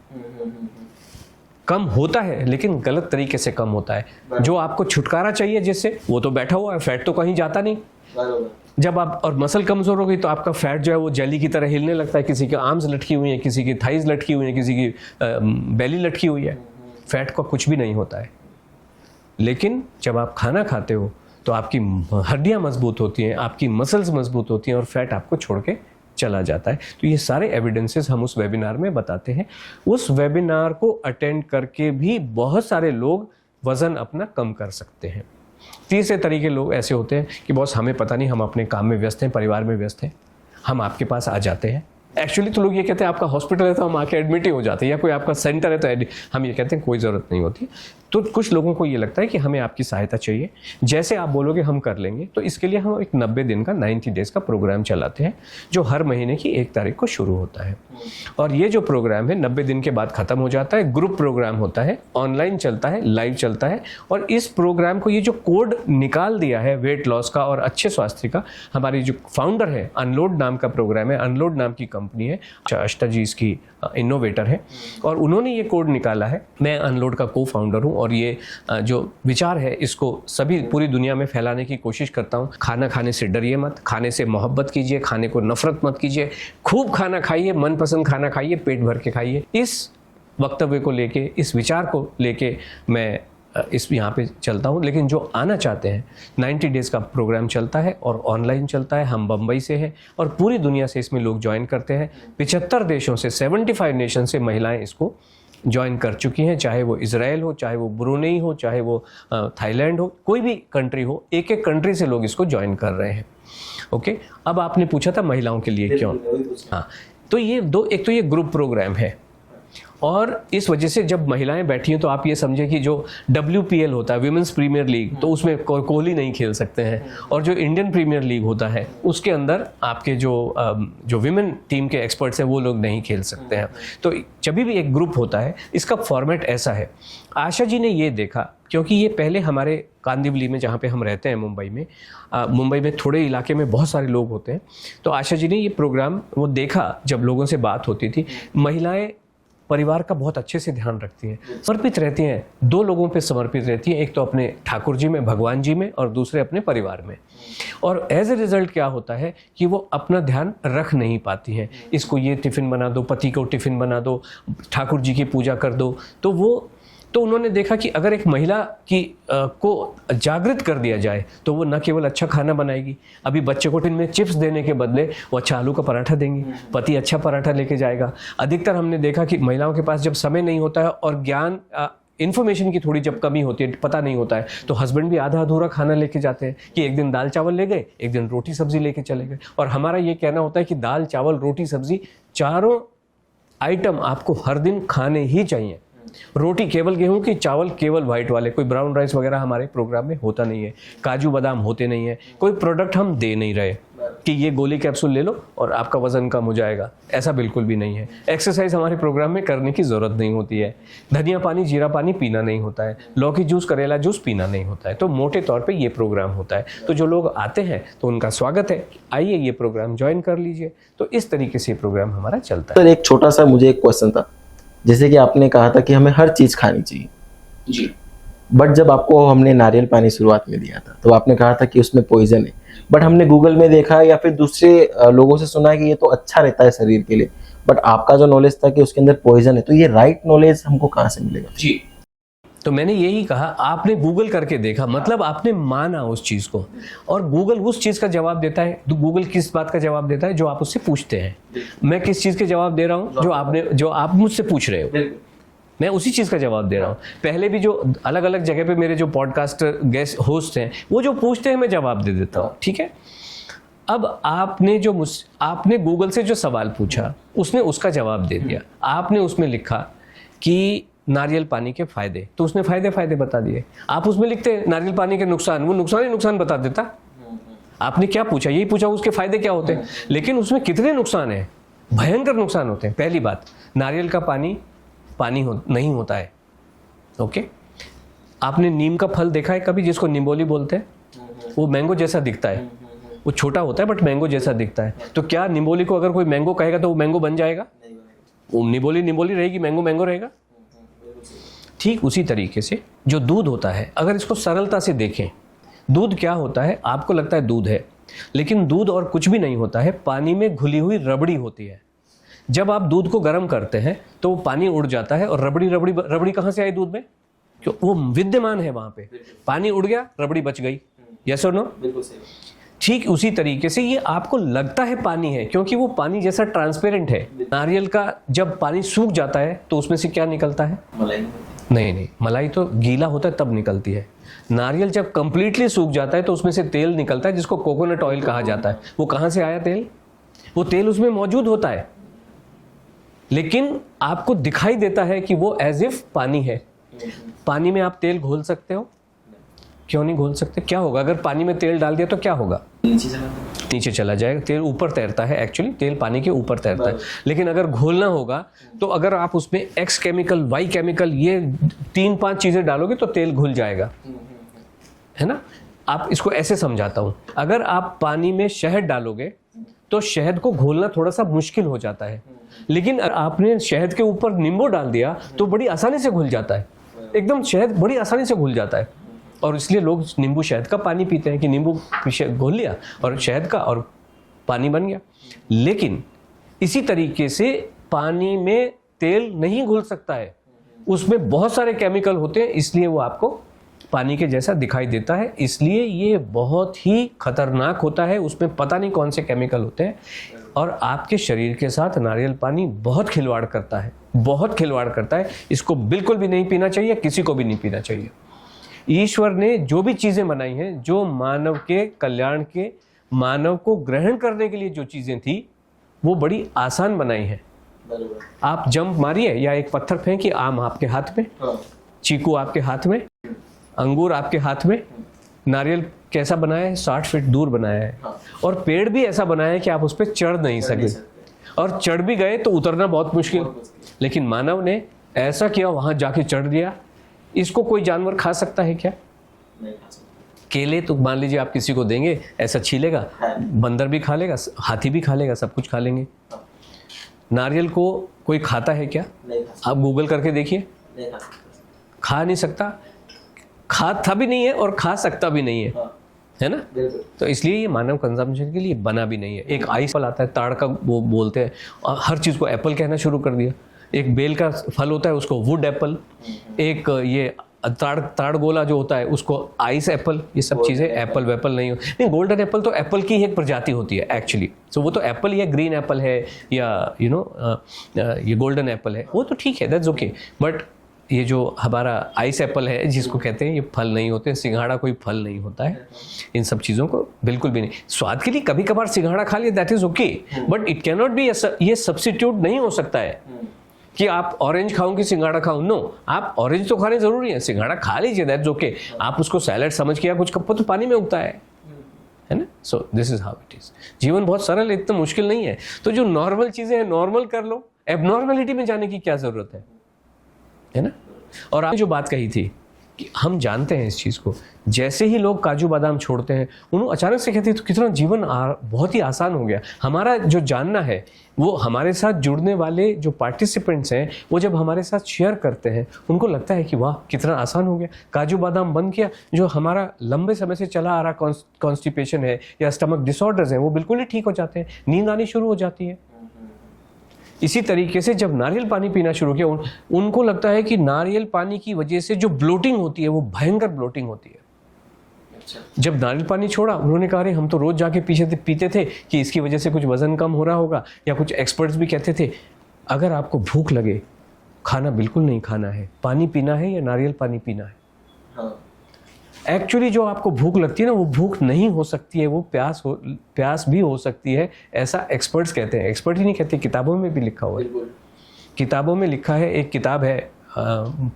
कम होता है लेकिन गलत तरीके से कम होता है। जो आपको छुटकारा चाहिए जिससे, वो तो बैठा हुआ है, फैट तो कहीं जाता नहीं। जब आप, और मसल कमज़ोर हो गई तो आपका फैट जो है वो जेली की तरह हिलने लगता है। किसी के आर्म्स लटकी हुई हैं, किसी की थाइज लटकी हुई हैं, किसी की बेली लटकी हुई है। फैट का कुछ भी नहीं होता है। लेकिन जब आप खाना खाते हो तो आपकी हड्डियां मजबूत होती हैं, आपकी मसल्स मजबूत होती हैं और फैट आपको छोड़ के चला जाता है। तो ये सारे एविडेंसेस हम उस वेबिनार में बताते हैं। उस वेबिनार को अटेंड करके भी बहुत सारे लोग वज़न अपना कम कर सकते हैं। तीसरे तरीके लोग ऐसे होते हैं कि बॉस हमें पता नहीं, हम अपने काम में व्यस्त हैं, परिवार में व्यस्त हैं, हम आपके पास आ जाते हैं। एक्चुअली तो लोग ये कहते हैं आपका हॉस्पिटल है तो हम आके एडमिट ही हो जाते हैं, या कोई आपका सेंटर है तो हम ये कहते हैं कोई ज़रूरत नहीं होती। तो कुछ लोगों को ये लगता है कि हमें आपकी सहायता चाहिए, जैसे आप बोलोगे हम कर लेंगे। तो इसके लिए हम एक 90 दिन का 90 डेज़ का प्रोग्राम चलाते हैं, जो हर महीने की 1 तारीख को शुरू होता है। और ये जो प्रोग्राम है 90 दिन के बाद ख़त्म हो जाता है। ग्रुप प्रोग्राम होता है, ऑनलाइन चलता है, लाइव चलता है। और इस प्रोग्राम को, ये जो कोड निकाल दिया है वेट लॉस का और अच्छे स्वास्थ्य का, हमारी जो फाउंडर है, अनलोड नाम का प्रोग्राम है, अनलोड नाम की कंपनी है, आष्टा जी इसकी इनोवेटर है, और उन्होंने ये कोड निकाला है। मैं अनलोड का को फाउंडर हूँ, और ये जो विचार है इसको सभी पूरी दुनिया में फैलाने की कोशिश करता हूँ। खाना खाने से डरिए मत, खाने से मोहब्बत कीजिए, खाने को नफरत मत कीजिए, खूब खाना खाइए, मनपसंद खाना खाइए, पेट भर के खाइए। इस वक्तव्य को लेके, इस विचार को लेके मैं इस यहाँ पे चलता हूँ। लेकिन जो आना चाहते हैं, 90 डेज़ का प्रोग्राम चलता है और ऑनलाइन चलता है। हम बम्बई से हैं और पूरी दुनिया से इसमें लोग ज्वाइन करते हैं। 75 देशों से, 75 नेशन से महिलाएं इसको ज्वाइन कर चुकी हैं, चाहे वो इजराइल हो, चाहे वो ब्रुनेई हो, चाहे वो थाईलैंड हो, कोई भी कंट्री हो, एक एक कंट्री से लोग इसको ज्वाइन कर रहे हैं। ओके, अब आपने पूछा था महिलाओं के लिए क्यों। हाँ, तो ये एक तो ये ग्रुप प्रोग्राम है, और इस वजह से जब महिलाएं बैठी हैं तो आप ये समझे कि जो WPL होता है, विमेंस प्रीमियर लीग, तो उसमें कोहली नहीं खेल सकते हैं, और जो इंडियन प्रीमियर लीग होता है उसके अंदर आपके जो विमेन टीम के एक्सपर्ट्स हैं वो लोग नहीं खेल सकते हैं। तो जब भी एक ग्रुप होता है, इसका फॉर्मेट ऐसा है। आशा जी ने ये देखा, क्योंकि ये पहले हमारे कांदिवली में, जहाँ पे हम रहते हैं मुंबई में थोड़े इलाके में बहुत सारे लोग होते हैं, तो आशा जी ने ये प्रोग्राम वो देखा, जब लोगों से बात होती थी, महिलाएं परिवार का बहुत अच्छे से ध्यान रखती हैं, समर्पित रहती हैं, 2 लोगों पे समर्पित रहती हैं, एक तो अपने ठाकुर जी में, भगवान जी में, और दूसरे अपने परिवार में। और एज ए रिजल्ट क्या होता है कि वो अपना ध्यान रख नहीं पाती हैं। इसको ये टिफ़िन बना दो, पति को टिफ़िन बना दो, ठाकुर जी की पूजा कर दो। तो उन्होंने देखा कि अगर एक महिला को जागृत कर दिया जाए तो वो न केवल अच्छा खाना बनाएगी, अभी बच्चे को टिफिन में चिप्स देने के बदले वो अच्छा आलू का पराठा देंगी, पति अच्छा पराठा लेके जाएगा। अधिकतर हमने देखा कि महिलाओं के पास जब समय नहीं होता है और ज्ञान इन्फॉर्मेशन की थोड़ी जब कमी होती है, पता नहीं होता है, तो हस्बैंड भी आधा अधूरा खाना लेके जाते हैं कि एक दिन दाल चावल ले गए, एक दिन रोटी सब्जी लेके चले गए। और हमारा ये कहना होता है कि दाल चावल रोटी सब्जी चारों आइटम आपको हर दिन खाने ही चाहिए। रोटी केवल गेहूं की, चावल केवल व्हाइट वाले, कोई ब्राउन राइस वगैरह हमारे प्रोग्राम में होता नहीं है, काजू बादाम होते नहीं है, कोई प्रोडक्ट हम दे नहीं रहे। कि ये गोली कैप्सूल ले लो और आपका वजन कम हो जाएगा, ऐसा बिल्कुल भी नहीं है। एक्सरसाइज हमारे प्रोग्राम में करने की ज़रूरत नहीं होती है। धनिया पानी जीरा पानी पीना नहीं होता है, लौकी जूस करेला जूस पीना नहीं होता है। तो मोटे तौर पे ये प्रोग्राम होता है। तो जो लोग आते हैं तो उनका स्वागत है, आइए ये प्रोग्राम ज्वाइन कर लीजिए। तो इस तरीके से प्रोग्राम हमारा चलता है। सर एक छोटा सा मुझे एक क्वेश्चन था, जैसे कि आपने कहा था कि हमें हर चीज़ खानी चाहिए जी। बट जब आपको हमने नारियल पानी शुरुआत में दिया था तो आपने कहा था कि उसमें पॉइजन है, बट हमने गूगल में देखा या फिर दूसरे लोगों से सुना है कि ये तो अच्छा रहता है शरीर के लिए, बट आपका जो नॉलेज था कि उसके अंदर पॉइजन है, तो ये राइट नॉलेज हमको कहाँ से मिलेगा? जी, तो मैंने यही कहा, आपने गूगल करके देखा, मतलब आपने माना उस चीज़ को, और गूगल उस चीज़ का जवाब देता है। तो गूगल किस बात का जवाब देता है? जो आप उससे पूछते हैं। मैं किस चीज़ के जवाब दे रहा हूँ? जो आप मुझसे पूछ रहे हो, मैं उसी चीज़ का जवाब दे रहा हूँ। पहले भी जो अलग अलग जगह पे मेरे जो पॉडकास्ट गेस्ट होस्ट हैं, वो जो पूछते हैं मैं जवाब दे देता हूँ, ठीक है। अब आपने गूगल से जो सवाल पूछा, उसने उसका जवाब दे दिया। आपने उसमें लिखा कि नारियल पानी के फायदे, तो उसने फायदे बता दिए। आप उसमें लिखते हैं नारियल पानी के नुकसान, वो नुकसान ही नुकसान बता देता। आपने क्या पूछा? यही पूछा उसके फायदे क्या होते हैं, लेकिन उसमें कितने नुकसान हैं? भयंकर नुकसान होते हैं। पहली बात, नारियल का पानी नहीं होता है। ओके, आपने नीम का फल देखा है कभी, जिसको निम्बोली बोलते हैं? वो मैंगो जैसा दिखता है, वो छोटा होता है बट मैंगो जैसा दिखता है। तो क्या निम्बोली को अगर कोई मैंगो कहेगा तो वो मैंगो बन जाएगा? वो निम्बोली रहेगी, मैंगो रहेगा। ठीक उसी तरीके से जो दूध होता है, अगर इसको सरलता से देखें, दूध क्या होता है? आपको लगता है दूध है, लेकिन दूध और कुछ भी नहीं होता है, पानी में घुली हुई रबड़ी होती है। जब आप दूध को गर्म करते हैं तो वो पानी उड़ जाता है, और रबड़ी कहाँ से आई दूध में? क्यों? वो विद्यमान है वहां पे। पानी उड़ गया, रबड़ी बच गई। यस और नो? बिल्कुल सही। ठीक उसी तरीके से ये आपको लगता है पानी है, क्योंकि वो पानी जैसा ट्रांसपेरेंट है। नारियल का जब पानी सूख जाता है तो उसमें से क्या निकलता है? मलाई। नहीं, मलाई तो गीला होता है तब निकलती है। नारियल जब कंप्लीटली सूख जाता है तो उसमें से तेल निकलता है, जिसको कोकोनट ऑयल कहा जाता है। वो कहाँ से आया तेल? वो तेल उसमें मौजूद होता है, लेकिन आपको दिखाई देता है कि वो एज इफ पानी है। पानी में आप तेल घोल सकते हो? क्यों नहीं घोल सकते? क्या होगा अगर पानी में तेल डाल दिया तो क्या होगा? नीचे चला जाएगा। तेल ऊपर तैरता है, एक्चुअली तेल पानी के ऊपर तैरता है। लेकिन अगर घोलना होगा तो अगर आप उसमें एक्स केमिकल, वाई केमिकल, ये 3-5 चीजें डालोगे तो तेल घुल जाएगा, है ना। आप इसको ऐसे समझाता हूं, अगर आप पानी में शहद डालोगे तो शहद को घोलना थोड़ा सा मुश्किल हो जाता है, लेकिन आपने शहद के ऊपर नींबू डाल दिया तो बड़ी आसानी से घुल जाता है। एकदम शहद बड़ी आसानी से घुल जाता है, और इसलिए लोग नींबू शहद का पानी पीते हैं कि नींबू घोल लिया और शहद का, और पानी बन गया। लेकिन इसी तरीके से पानी में तेल नहीं घुल सकता है, उसमें बहुत सारे केमिकल होते हैं, इसलिए वो आपको पानी के जैसा दिखाई देता है। इसलिए ये बहुत ही खतरनाक होता है, उसमें पता नहीं कौन से केमिकल होते हैं, और आपके शरीर के साथ नारियल पानी बहुत खिलवाड़ करता है, बहुत खिलवाड़ करता है। इसको बिल्कुल भी नहीं पीना चाहिए, किसी को भी नहीं पीना चाहिए। ईश्वर ने जो भी चीजें बनाई हैं, जो मानव के कल्याण के, मानव को ग्रहण करने के लिए जो चीजें थी, वो बड़ी आसान बनाई हैं। आप जंप मारिए या एक पत्थर फेंकिए, आम आपके हाथ में, चीकू आपके हाथ में, अंगूर आपके हाथ में। नारियल कैसा बनाया है? 60 फीट दूर बनाया है, और पेड़ भी ऐसा बनाया है कि आप उस पर चढ़ नहीं सके, और चढ़ भी गए तो उतरना बहुत मुश्किल। लेकिन मानव ने ऐसा किया, वहां जाके चढ़ दिया। इसको कोई जानवर खा सकता है क्या? नहीं खा सकता। केले तो मान लीजिए आप किसी को देंगे, ऐसा छीलेगा, बंदर भी खा लेगा, हाथी भी खा लेगा, सब कुछ खा लेंगे। नारियल को कोई खाता है क्या? नहीं खा सकता। आप गूगल करके देखिए, नहीं खा सकता। खा नहीं सकता, खाता भी नहीं है और खा सकता भी नहीं है, है ना। तो इसलिए ये मानव कंजम्पशन के लिए बना भी नहीं है। एक आइस फल आता है, ताड़ का वो बोलते हैं, और हर चीज़ को एप्पल कहना शुरू कर दिया। एक बेल का फल होता है, उसको वुड एप्पल, एक ये ताड़ गोला जो होता है उसको आइस एप्पल, ये सब चीज़ें एप्पल वेप्पल नहीं। गोल्डन एप्पल तो एप्पल की ही एक प्रजाति होती है एक्चुअली। सो वो तो एप्पल या ग्रीन एप्पल है, या ये गोल्डन एप्पल है, वो तो ठीक है, दैट्स ओके। बट ये जो हमारा आइस एप्पल है जिसको कहते हैं, ये फल नहीं होते। सिंघाड़ा कोई फल नहीं होता है। इन सब चीज़ों को बिल्कुल भी नहीं। स्वाद के लिए कभी कभार सिंघाड़ा खा लिया, that is okay, but it can not be, ये सब्स्टिट्यूट नहीं हो सकता है कि आप ऑरेंज खाओ कि सिंघाड़ा खाओ। नो, आप ऑरेंज तो खाने जरूरी है, सिंघाड़ा खा लीजिए, दैट्स ओके। आप उसको सैलेड समझ के या कुछ, कप तो पानी में उगता है, है ना। So this is how it is. जीवन बहुत सरल है, इतना मुश्किल नहीं है। तो जो नॉर्मल चीजें हैं नॉर्मल कर लो, एबनॉर्मलिटी में जाने की क्या जरूरत है ना। और आपने जो बात कही थी कि हम जानते हैं इस चीज को, जैसे ही लोग काजू बादाम छोड़ते हैं उन्होंने अचानक से कहते हैं तो कितना जीवन बहुत ही आसान हो गया। हमारा जो जानना है वो हमारे साथ जुड़ने वाले जो पार्टिसिपेंट्स हैं वो जब हमारे साथ शेयर करते हैं उनको लगता है कि वाह कितना आसान हो गया। काजू बादाम बंद किया, जो हमारा लंबे समय से चला आ रहा कॉन्स्टिपेशन है या स्टमक डिसऑर्डर्स हैं वो बिल्कुल ही ठीक हो जाते हैं, नींद आनी शुरू हो जाती है। इसी तरीके से जब नारियल पानी पीना शुरू किया उनको लगता है कि नारियल पानी की वजह से जो ब्लोटिंग होती है वो भयंकर ब्लोटिंग होती है। जब नारियल पानी छोड़ा उन्होंने कहा अरे हम तो रोज जाके पीते थे कि इसकी वजह से कुछ वजन कम हो रहा होगा, या कुछ एक्सपर्ट्स भी कहते थे अगर आपको भूख लगे खाना बिल्कुल नहीं खाना है, पानी पीना है या नारियल पानी पीना है। हाँ। एक्चुअली जो आपको भूख लगती है ना वो भूख नहीं हो सकती है, वो प्यास भी हो सकती है, ऐसा एक्सपर्ट्स कहते हैं। एक्सपर्ट ही नहीं कहते, किताबों में भी लिखा हुआ है। किताबों में लिखा है, एक किताब है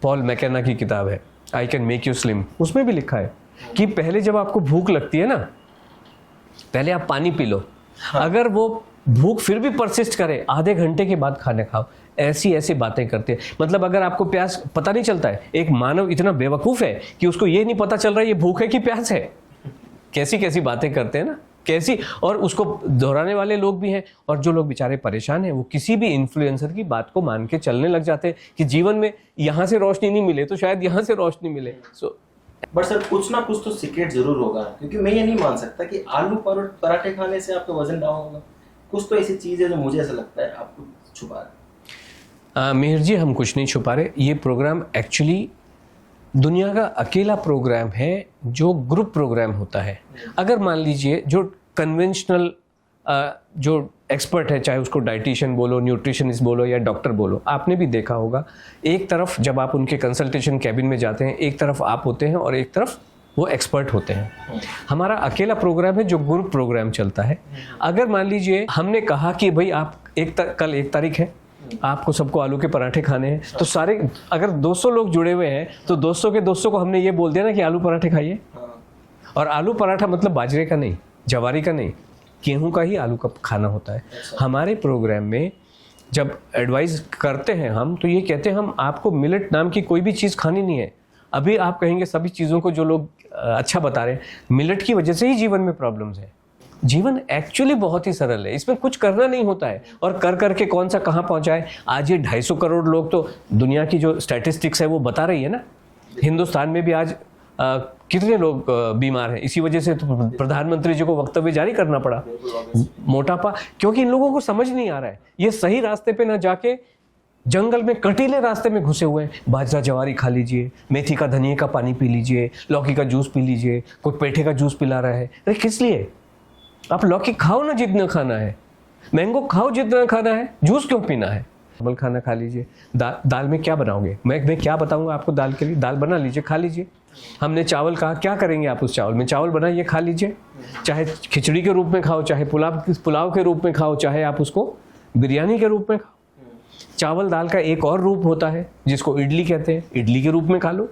पॉल मैकेना की किताब है I can make you slim, उसमें भी लिखा है कि पहले जब आपको भूख लगती है ना पहले आप पानी पी लो। हाँ। अगर वो भूख फिर भी परसिस्ट करे आधे घंटे के बाद खाने खाओ। ऐसी बातें करते हैं। मतलब अगर आपको प्यास पता नहीं चलता है, एक मानव इतना बेवकूफ है कि उसको ये नहीं पता चल रहा है ये भूख है कि प्यास है। कैसी बातें करते हैं ना, कैसी। और उसको दोहराने वाले लोग भी हैं, और जो लोग बेचारे परेशान हैं वो किसी भी इन्फ्लुएंसर की बात को मान के चलने लग जाते हैं कि जीवन में यहाँ से रोशनी नहीं मिले तो शायद यहाँ से रोशनी मिले। बट सर कुछ ना कुछ तो सीक्रेट जरूर होगा, क्योंकि मैं ये नहीं मान सकता कि आलू पराठे खाने से आपका वजन डाउन होगा। कुछ तो ऐसी चीज है जो मुझे ऐसा लगता है आपको छुपा रहे। मिहिर जी हम कुछ नहीं छुपा रहे। ये प्रोग्राम एक्चुअली दुनिया का अकेला प्रोग्राम है जो ग्रुप प्रोग्राम होता है। अगर मान लीजिए जो कन्वेंशनल जो एक्सपर्ट है, चाहे उसको डाइटिशियन बोलो, न्यूट्रिशनिस्ट बोलो या डॉक्टर बोलो, आपने भी देखा होगा एक तरफ जब आप उनके कंसल्टेशन कैबिन में जाते हैं एक तरफ आप होते हैं और एक तरफ वो एक्सपर्ट होते हैं। हमारा अकेला प्रोग्राम है जो ग्रुप प्रोग्राम चलता है। अगर मान लीजिए हमने कहा कि भाई आप कल 1 तारीख है, आपको सबको आलू के पराठे खाने हैं, तो सारे अगर 200 लोग जुड़े हुए हैं तो 200 के 200 को हमने ये बोल दिया ना कि आलू पराठे खाइए। और आलू पराठा मतलब बाजरे का नहीं, जवारी का नहीं, गेहूं का ही आलू का खाना होता है। हमारे प्रोग्राम में जब एडवाइस करते हैं हम तो ये कहते हैं हम आपको मिलेट नाम की कोई भी चीज़ खानी नहीं है। अभी आप कहेंगे सभी चीज़ों को जो लोग अच्छा बता रहे हैं, मिलेट की वजह से ही जीवन में प्रॉब्लम्स है। जीवन एक्चुअली बहुत ही सरल है, इसमें कुछ करना नहीं होता है, और कर करके कौन सा कहाँ पहुँचाए। आज ये 250 करोड़ लोग, तो दुनिया की जो स्टैटिस्टिक्स है वो बता रही है ना। हिंदुस्तान में भी आज कितने लोग बीमार हैं, इसी वजह से तो प्रधानमंत्री जी को वक्तव्य जारी करना पड़ा। मोटापा, क्योंकि इन लोगों को समझ नहीं आ रहा है, ये सही रास्ते पे ना जाके जंगल में कटीले रास्ते में घुसे हुए हैं। बाजरा जवारी खा लीजिए, मेथी का धनिए का पानी पी लीजिए, लौकी का जूस पी लीजिए, कोई पेठे का जूस पिला रहा है। अरे किस लिए? आप लौकी खाओ ना जितना खाना है, मैंगो खाओ जितना खाना है, जूस क्यों पीना है? डबल खाना खा लीजिए। दाल में क्या बनाओगे? मैं क्या बताऊंगा आपको दाल के लिए। दाल बना लीजिए, खा लीजिए। हमने चावल कहा, क्या करेंगे आप उस चावल में? चावल बनाइए, खा लीजिए। चाहे खिचड़ी के रूप में खाओ, चाहे पुलाव के रूप में खाओ, चाहे आप उसको बिरयानी के रूप में खाओ। चावल दाल का एक और रूप होता है जिसको इडली कहते हैं, इडली के रूप में खा लो,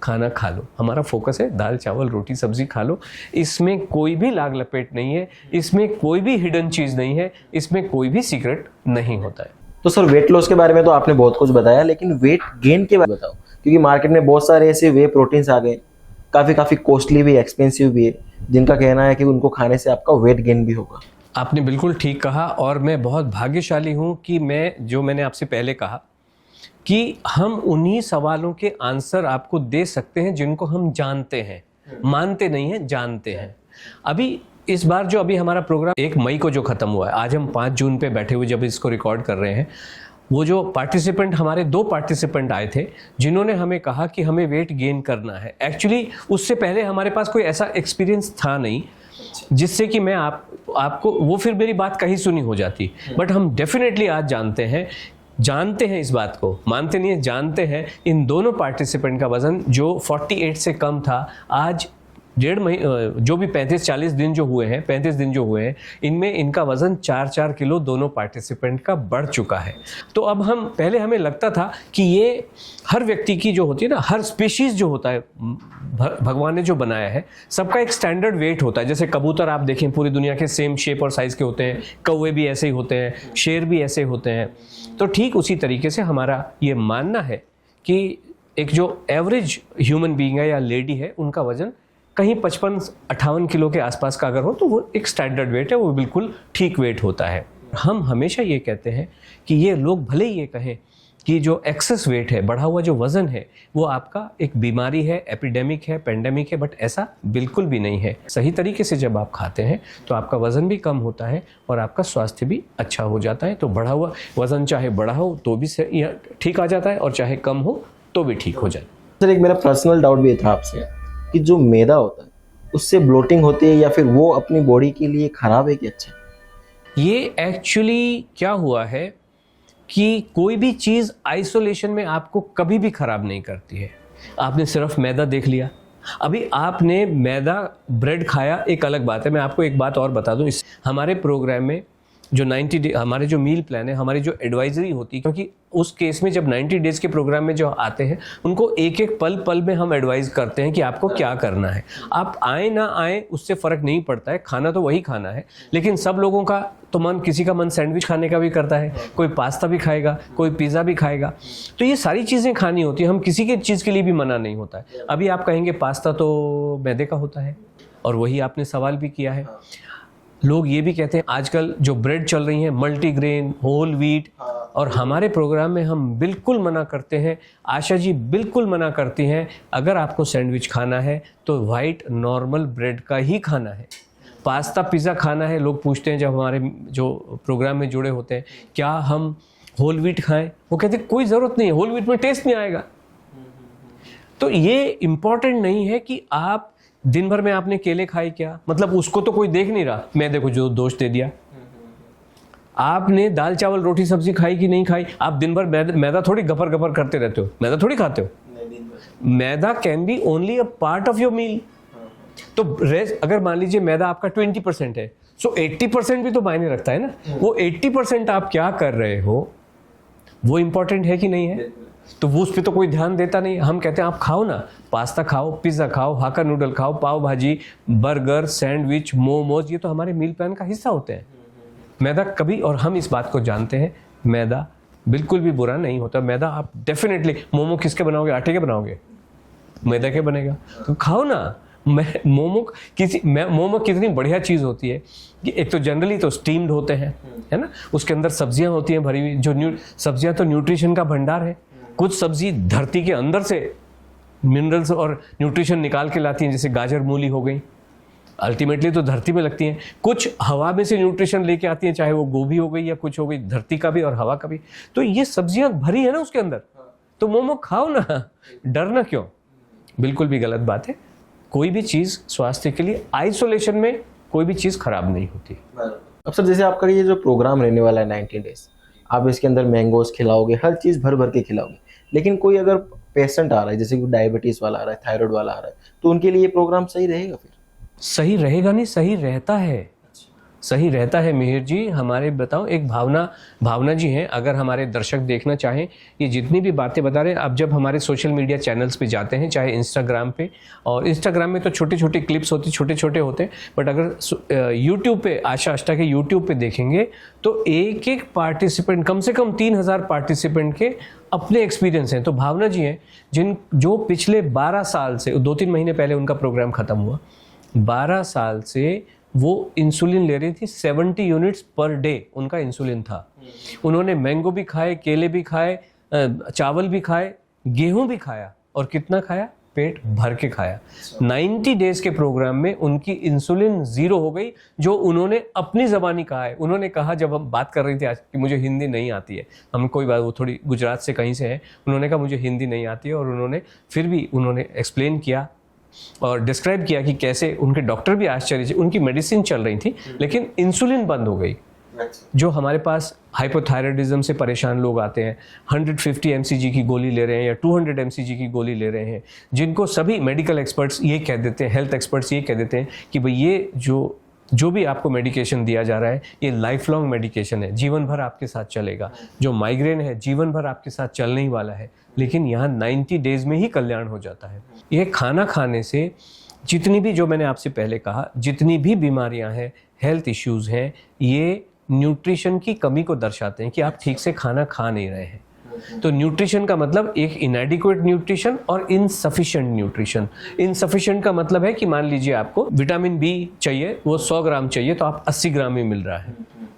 खाना खा लो। हमारा फोकस है दाल चावल रोटी सब्जी खा लो। इसमें कोई भी लाग लपेट नहीं है, इसमें कोई भी हिडन चीज नहीं है, इसमें कोई भी सीक्रेट नहीं होता है। तो सर वेट लॉस के बारे में तो आपने बहुत कुछ बताया, लेकिन वेट गेन के बारे में बताओ, क्योंकि मार्केट में बहुत सारे ऐसे वे प्रोटीन्स आ गए, काफ़ी कॉस्टली भी, एक्सपेंसिव भी है, जिनका कहना है कि उनको खाने से आपका वेट गेन भी होगा। आपने बिल्कुल ठीक कहा, और मैं बहुत भाग्यशाली हूँ कि मैंने आपसे पहले कहा कि हम उन्हीं सवालों के आंसर आपको दे सकते हैं जिनको हम जानते हैं, मानते नहीं हैं, जानते हैं। अभी इस बार जो अभी हमारा प्रोग्राम 1 मई को जो ख़त्म हुआ है, आज हम 5 जून पे बैठे हुए जब इसको रिकॉर्ड कर रहे हैं, वो जो पार्टिसिपेंट, हमारे 2 पार्टिसिपेंट आए थे जिन्होंने हमें कहा कि हमें वेट गेन करना है। एक्चुअली उससे पहले हमारे पास कोई ऐसा एक्सपीरियंस था नहीं जिससे कि मैं आपको वो फिर मेरी बात कहीं सुनी हो जाती। बट हम डेफिनेटली आज जानते हैं इस बात को, मानते नहीं है, जानते हैं इन दोनों पार्टिसिपेंट का वजन जो 48 से कम था आज डेढ़ महीने जो भी 35-40 दिन जो हुए हैं, 35 दिन जो हुए हैं, इनमें इनका वजन 4-4 किलो दोनों पार्टिसिपेंट का बढ़ चुका है। तो अब पहले हमें लगता था कि ये हर व्यक्ति की जो होती है ना, हर स्पीशीज जो होता है भगवान ने जो बनाया है, सबका एक स्टैंडर्ड वेट होता है। जैसे कबूतर आप देखें पूरी दुनिया के सेम शेप और साइज के होते हैं, कौवे भी ऐसे ही होते हैं, शेर भी ऐसे होते हैं। तो ठीक उसी तरीके से हमारा ये मानना है कि एक जो एवरेज ह्यूमन बीइंग है या लेडी है, उनका वजन कहीं 55-58 किलो के आसपास का अगर हो तो वो एक स्टैंडर्ड वेट है, वो बिल्कुल ठीक वेट होता है। हम हमेशा ये कहते हैं कि ये लोग भले ही ये कहें कि जो एक्सेस वेट है, बढ़ा हुआ जो वज़न है, वो आपका एक बीमारी है, एपिडेमिक है, पेंडेमिक है, बट ऐसा बिल्कुल भी नहीं है। सही तरीके से जब आप खाते हैं तो आपका वज़न भी कम होता है और आपका स्वास्थ्य भी अच्छा हो जाता है। तो बढ़ा हुआ वज़न चाहे बढ़ा हो तो भी ठीक आ जाता है और चाहे कम हो तो भी ठीक हो जाता है। सर, एक मेरा पर्सनल डाउट भी था आपसे कि जो मैदा होता है उससे ब्लोटिंग होती है या फिर वो अपनी बॉडी के लिए खराब है कि अच्छा? ये एक्चुअली क्या हुआ है कि कोई भी चीज़ आइसोलेशन में आपको कभी भी खराब नहीं करती है। आपने सिर्फ मैदा देख लिया, अभी आपने मैदा ब्रेड खाया, एक अलग बात है। मैं आपको एक बात और बता दूं, इस हमारे प्रोग्राम में जो 90 डे हमारे जो मील प्लान है, हमारी जो एडवाइजरी होती है, क्योंकि उस केस में जब 90 डेज के प्रोग्राम में जो आते हैं उनको एक एक पल पल में हम एडवाइस करते हैं कि आपको क्या करना है। आप आए ना आए उससे फ़र्क नहीं पड़ता है, खाना तो वही खाना है। लेकिन सब लोगों का तो मन, किसी का मन सैंडविच खाने का भी करता है, कोई पास्ता भी खाएगा, कोई पिज़्ज़ा भी खाएगा। तो ये सारी चीज़ें खानी होती है, हम किसी के चीज़ के लिए भी मना नहीं होता है। अभी आप कहेंगे पास्ता तो मैदे का होता है, और वही आपने सवाल भी किया है। लोग ये भी कहते हैं आजकल जो ब्रेड चल रही हैं मल्टीग्रेन, होल व्हीट, और हमारे प्रोग्राम में हम बिल्कुल मना करते हैं, आशा जी बिल्कुल मना करती हैं, अगर आपको सैंडविच खाना है तो वाइट नॉर्मल ब्रेड का ही खाना है। पास्ता पिज़्ज़ा खाना है, लोग पूछते हैं जब हमारे जो प्रोग्राम में जुड़े होते हैं, क्या हम होल व्हीट खाएं? वो कहते हैं कोई ज़रूरत नहीं है, होल व्हीट में टेस्ट नहीं आएगा। तो ये इम्पॉर्टेंट नहीं है कि आप दिन भर में आपने केले खाए क्या, मतलब उसको तो कोई देख नहीं रहा, मैदे को जो दोष दे दिया। आपने दाल चावल रोटी सब्जी खाई कि नहीं खाई, आप दिन भर मैदा थोड़ी गपर गपर करते रहते हो, मैदा थोड़ी खाते हो। Maida can be only a part of your meal. तो अगर मान लीजिए मैदा आपका 20% है, सो 80% भी तो मायने रखता है ना। वो 80% आप क्या कर रहे हो वो इंपॉर्टेंट है कि नहीं है? तो वो उस पर तो कोई ध्यान देता नहीं। हम कहते हैं आप खाओ ना, पास्ता खाओ, पिज़्ज़ा खाओ, हाका नूडल खाओ, पाव भाजी, बर्गर, सैंडविच, मोमोज, ये तो हमारे मील प्लान का हिस्सा होते हैं। मैदा कभी, और हम इस बात को जानते हैं, मैदा बिल्कुल भी बुरा नहीं होता। मैदा आप डेफिनेटली, मोमो किसके बनाओगे, आटे के बनाओगे, मैदा के बनेगा, तो खाओ ना। मोमो कितनी बढ़िया चीज़ होती है कि एक तो जनरली तो स्टीम्ड होते हैं, है ना, उसके अंदर सब्जियां होती हैं भरी हुई, जो सब्जियां तो न्यूट्रिशन का भंडार है। कुछ सब्जी धरती के अंदर से मिनरल्स और न्यूट्रिशन निकाल के लाती हैं, जैसे गाजर मूली हो गई, अल्टीमेटली तो धरती में लगती हैं। कुछ हवा में से न्यूट्रिशन लेके आती हैं, चाहे वो गोभी हो गई या कुछ हो गई, धरती का भी और हवा का भी। तो ये सब्जियां भरी है ना उसके अंदर, तो मोमो खाओ ना, डरना क्यों? बिल्कुल भी गलत बात है। कोई भी चीज़ स्वास्थ्य के लिए, आइसोलेशन में कोई भी चीज़ खराब नहीं होती। अब सर, जैसे आपका ये जो प्रोग्राम रहने वाला है 90 डेज, आप इसके अंदर मैंगोज खिलाओगे, हर चीज़ भर भर के खिलाओगे, लेकिन कोई अगर पेशेंट आ रहा है, जैसे कि डायबिटीज़ वाला आ रहा है, थायराइड वाला आ रहा है, तो उनके लिए ये प्रोग्राम सही रहेगा? फिर सही रहेगा नहीं, सही रहता है, सही रहता है मिहिर जी। हमारे बताओ, एक भावना जी हैं, अगर हमारे दर्शक देखना चाहें, ये जितनी भी बातें बता रहे हैं, आप जब हमारे सोशल मीडिया चैनल्स पे जाते हैं, चाहे इंस्टाग्राम पे, और इंस्टाग्राम में तो छोटे छोटे क्लिप्स होते, छोटे छोटे होते हैं, बट अगर यूट्यूब पे, आशा अष्टा के यूट्यूब पे देखेंगे तो एक एक पार्टिसिपेंट, कम से कम 3000 पार्टिसिपेंट के अपने एक्सपीरियंस हैं। तो भावना जी हैं जो पिछले 12 साल से, 2-3 महीने पहले उनका प्रोग्राम ख़त्म हुआ, 12 साल से वो इंसुलिन ले रही थी, 70 यूनिट्स पर डे उनका इंसुलिन था। उन्होंने मैंगो भी खाए, केले भी खाए, चावल भी खाए, गेहूं भी खाया, और कितना खाया? पेट भर के खाया। 90 डेज के प्रोग्राम में उनकी इंसुलिन 0 हो गई, जो उन्होंने अपनी ज़बानी कहा है। उन्होंने कहा, जब हम बात कर रही थी आज कि मुझे हिंदी नहीं आती है, हम कोई बात, वो थोड़ी गुजरात से कहीं से है, उन्होंने कहा मुझे हिंदी नहीं आती है, और उन्होंने फिर भी उन्होंने एक्सप्लेन किया और डिस्क्राइब किया कि कैसे उनके डॉक्टर भी आश्चर्य से, उनकी मेडिसिन चल रही थी लेकिन इंसुलिन बंद हो गई। जो हमारे पास हाइपोथायराइडिज्म से परेशान लोग आते हैं, 150 mcg की गोली ले रहे हैं या 200 mcg की गोली ले रहे हैं, जिनको सभी मेडिकल एक्सपर्ट्स ये कह देते हैं, हेल्थ एक्सपर्ट्स ये कह देते हैं कि भाई ये जो भी आपको मेडिकेशन दिया जा रहा है ये लाइफ लॉन्ग मेडिकेशन है, जीवन भर आपके साथ चलेगा। जो माइग्रेन है जीवन भर आपके साथ चलने ही वाला है, लेकिन यहाँ 90 डेज में ही कल्याण हो जाता है। ये खाना खाने से जितनी भी, जो मैंने आपसे पहले कहा, जितनी भी बीमारियां हैं, हेल्थ इश्यूज हैं, ये न्यूट्रिशन की कमी को दर्शाते हैं कि आप ठीक से खाना खा नहीं रहे हैं। तो न्यूट्रिशन का मतलब एक इनएडिक्वेट न्यूट्रिशन और इनसफिशिएंट न्यूट्रिशन। इनसफिशिएंट का मतलब है कि मान लीजिए आपको विटामिन बी चाहिए, वो 100 ग्राम चाहिए तो आप 80 ग्राम ही मिल रहा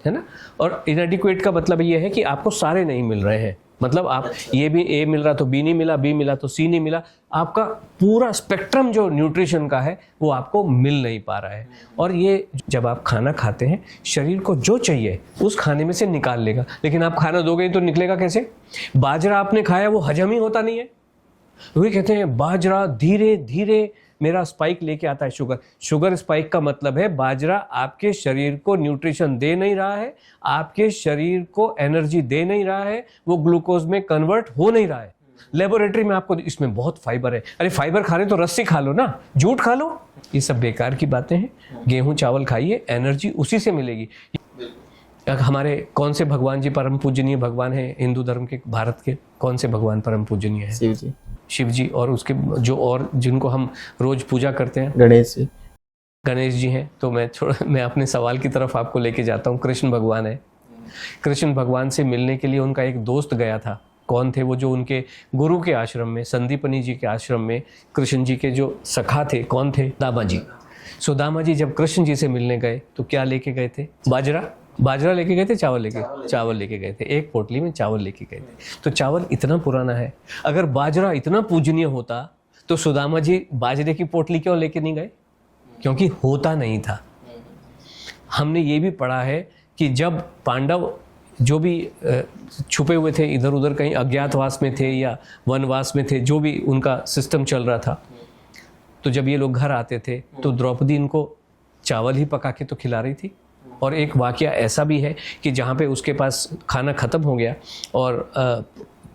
है ना। और इनएडिक्वेट का मतलब ये है कि आपको सारे नहीं मिल रहे हैं, मतलब आप ये भी ए मिल रहा तो बी नहीं मिला, बी मिला तो सी नहीं मिला, आपका पूरा स्पेक्ट्रम जो न्यूट्रिशन का है वो आपको मिल नहीं पा रहा है। और ये जब आप खाना खाते हैं, शरीर को जो चाहिए उस खाने में से निकाल लेगा, लेकिन आप खाना दोगे तो निकलेगा कैसे? बाजरा आपने खाया वो हजम ही होता नहीं है। वही कहते हैं बाजरा धीरे धीरे मेरा स्पाइक लेके आता है शुगर स्पाइक का मतलब है बाजरा आपके शरीर को न्यूट्रिशन दे नहीं रहा है, आपके शरीर को एनर्जी दे नहीं रहा है, वो ग्लूकोज में कन्वर्ट हो नहीं रहा है। लेबोरेटरी में आपको इसमें बहुत फाइबर है, अरे फाइबर खा रहे तो रस्सी खा लो ना, जूट खा लो, ये सब बेकार की बातें हैं। गेहूं चावल खाइए, एनर्जी उसी से मिलेगी। हमारे कौन से भगवान जी परम पूजनीय भगवान है हिंदू धर्म के, भारत के कौन से भगवान परम पूजनीय है? शिव जी। और उसके जो और जिनको हम रोज पूजा करते हैं, गणेश जी हैं। तो मैं अपने सवाल की तरफ आपको लेके जाता हूँ। कृष्ण भगवान है। कृष्ण भगवान से मिलने के लिए उनका एक दोस्त गया था। कौन थे वो? जो उनके गुरु के आश्रम में, संदीपनी जी के आश्रम में कृष्ण जी के जो सखा थे, कौन थे? दामा जी। सो दामा जी जब कृष्ण जी से मिलने गए तो क्या लेके गए थे? बाजरा लेके गए थे, चावल लेके गए थे। एक पोटली में चावल लेके गए थे। तो चावल इतना पुराना है, अगर बाजरा इतना पूजनीय होता तो सुदामा जी बाजरे की पोटली क्यों लेके नहीं गए? क्योंकि होता नहीं था। हमने ये भी पढ़ा है कि जब पांडव जो भी छुपे हुए थे, इधर उधर कहीं अज्ञातवास में थे या वनवास में थे, जो भी उनका सिस्टम चल रहा था, तो जब ये लोग घर आते थे तो द्रौपदी इनको चावल ही पका के तो खिला रही थी। और एक वाकया ऐसा भी है कि जहाँ पे उसके पास खाना ख़त्म हो गया और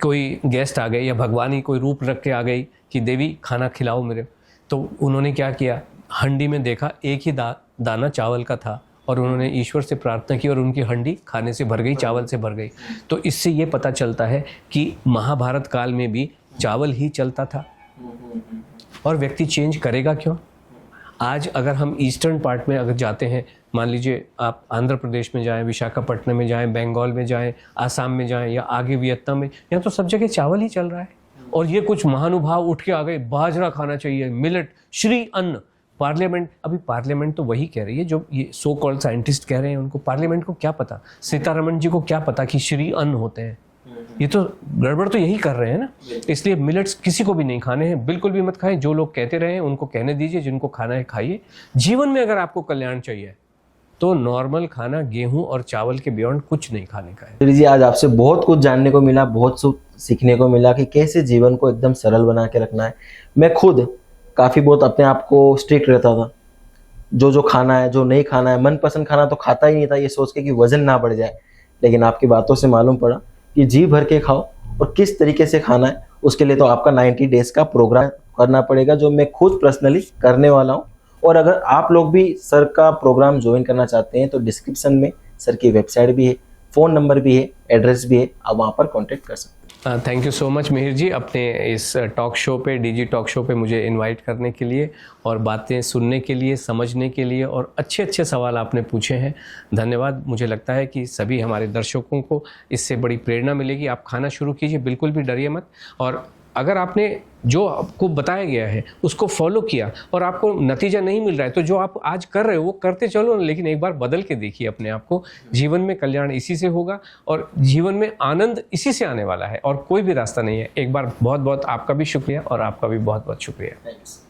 कोई गेस्ट आ गए या भगवान ही कोई रूप रख के आ गई कि देवी खाना खिलाओ मेरे, तो उन्होंने क्या किया, हंडी में देखा एक ही दाना चावल का था और उन्होंने ईश्वर से प्रार्थना की और उनकी हंडी खाने से भर गई, चावल से भर गई। तो इससे ये पता चलता है कि महाभारत काल में भी चावल ही चलता था। और व्यक्ति चेंज करेगा क्यों? आज अगर हम ईस्टर्न पार्ट में अगर जाते हैं, मान लीजिए आप आंध्र प्रदेश में जाएं, विशाखापट्टनम में जाएं, बंगाल में जाएं, आसाम में जाएं या आगे वियतनाम में, यहाँ तो सब जगह चावल ही चल रहा है। और ये कुछ महानुभाव उठ के आ गए, बाजरा खाना चाहिए, मिलेट, श्री अन्न। पार्लियामेंट, अभी पार्लियामेंट तो वही कह रही है जो ये सो कॉल्ड साइंटिस्ट कह रहे हैं, उनको पार्लियामेंट को क्या पता, सीतारमण जी को क्या पता कि श्री अन्न होते हैं। ये तो गड़बड़ तो यही कर रहे हैं ना। इसलिए मिलेट्स किसी को भी नहीं खाने हैं, बिल्कुल भी मत खाएं। जो लोग कहते रहे हैं उनको कहने दीजिए, जिनको खाना है खाइए। जीवन में अगर आपको कल्याण चाहिए तो नॉर्मल खाना, गेहूं और चावल के बियॉन्ड कुछ नहीं खाने का है। जी, आज आपसे बहुत कुछ जानने को मिला, बहुत सीखने को मिला कि कैसे जीवन को एकदम सरल बना के रखना है। मैं खुद काफ़ी बहुत अपने आप को स्ट्रिक्ट रहता था, जो खाना है, जो नहीं खाना है, मनपसंद खाना तो खाता ही नहीं था, ये सोच के कि वजन ना बढ़ जाए। लेकिन आपकी बातों से मालूम पड़ा कि जी भर के खाओ और किस तरीके से खाना है, उसके लिए तो आपका 90 डेज का प्रोग्राम करना पड़ेगा, जो मैं खुद पर्सनली करने वाला हूँ। और अगर आप लोग भी सर का प्रोग्राम ज्वाइन करना चाहते हैं तो डिस्क्रिप्शन में सर की वेबसाइट भी है, फ़ोन नंबर भी है, एड्रेस भी है, आप वहाँ पर कॉन्टेक्ट कर सकते हैं। Thank you so much Mihir ji, अपने इस टॉक शो पे, डीजी टॉक शो पे मुझे इनवाइट करने के लिए और बातें सुनने के लिए, समझने के लिए, और अच्छे अच्छे सवाल आपने पूछे हैं। धन्यवाद। मुझे लगता है कि सभी हमारे दर्शकों को इससे बड़ी प्रेरणा मिलेगी। आप खाना शुरू कीजिए, बिल्कुल भी डरिए मत। और अगर आपने जो आपको बताया गया है उसको फॉलो किया और आपको नतीजा नहीं मिल रहा है तो जो आप आज कर रहे हो वो करते चलो, लेकिन एक बार बदल के देखिए अपने आप को। जीवन में कल्याण इसी से होगा और जीवन में आनंद इसी से आने वाला है और कोई भी रास्ता नहीं है। एक बार बहुत बहुत आपका भी शुक्रिया और आपका भी बहुत बहुत शुक्रिया।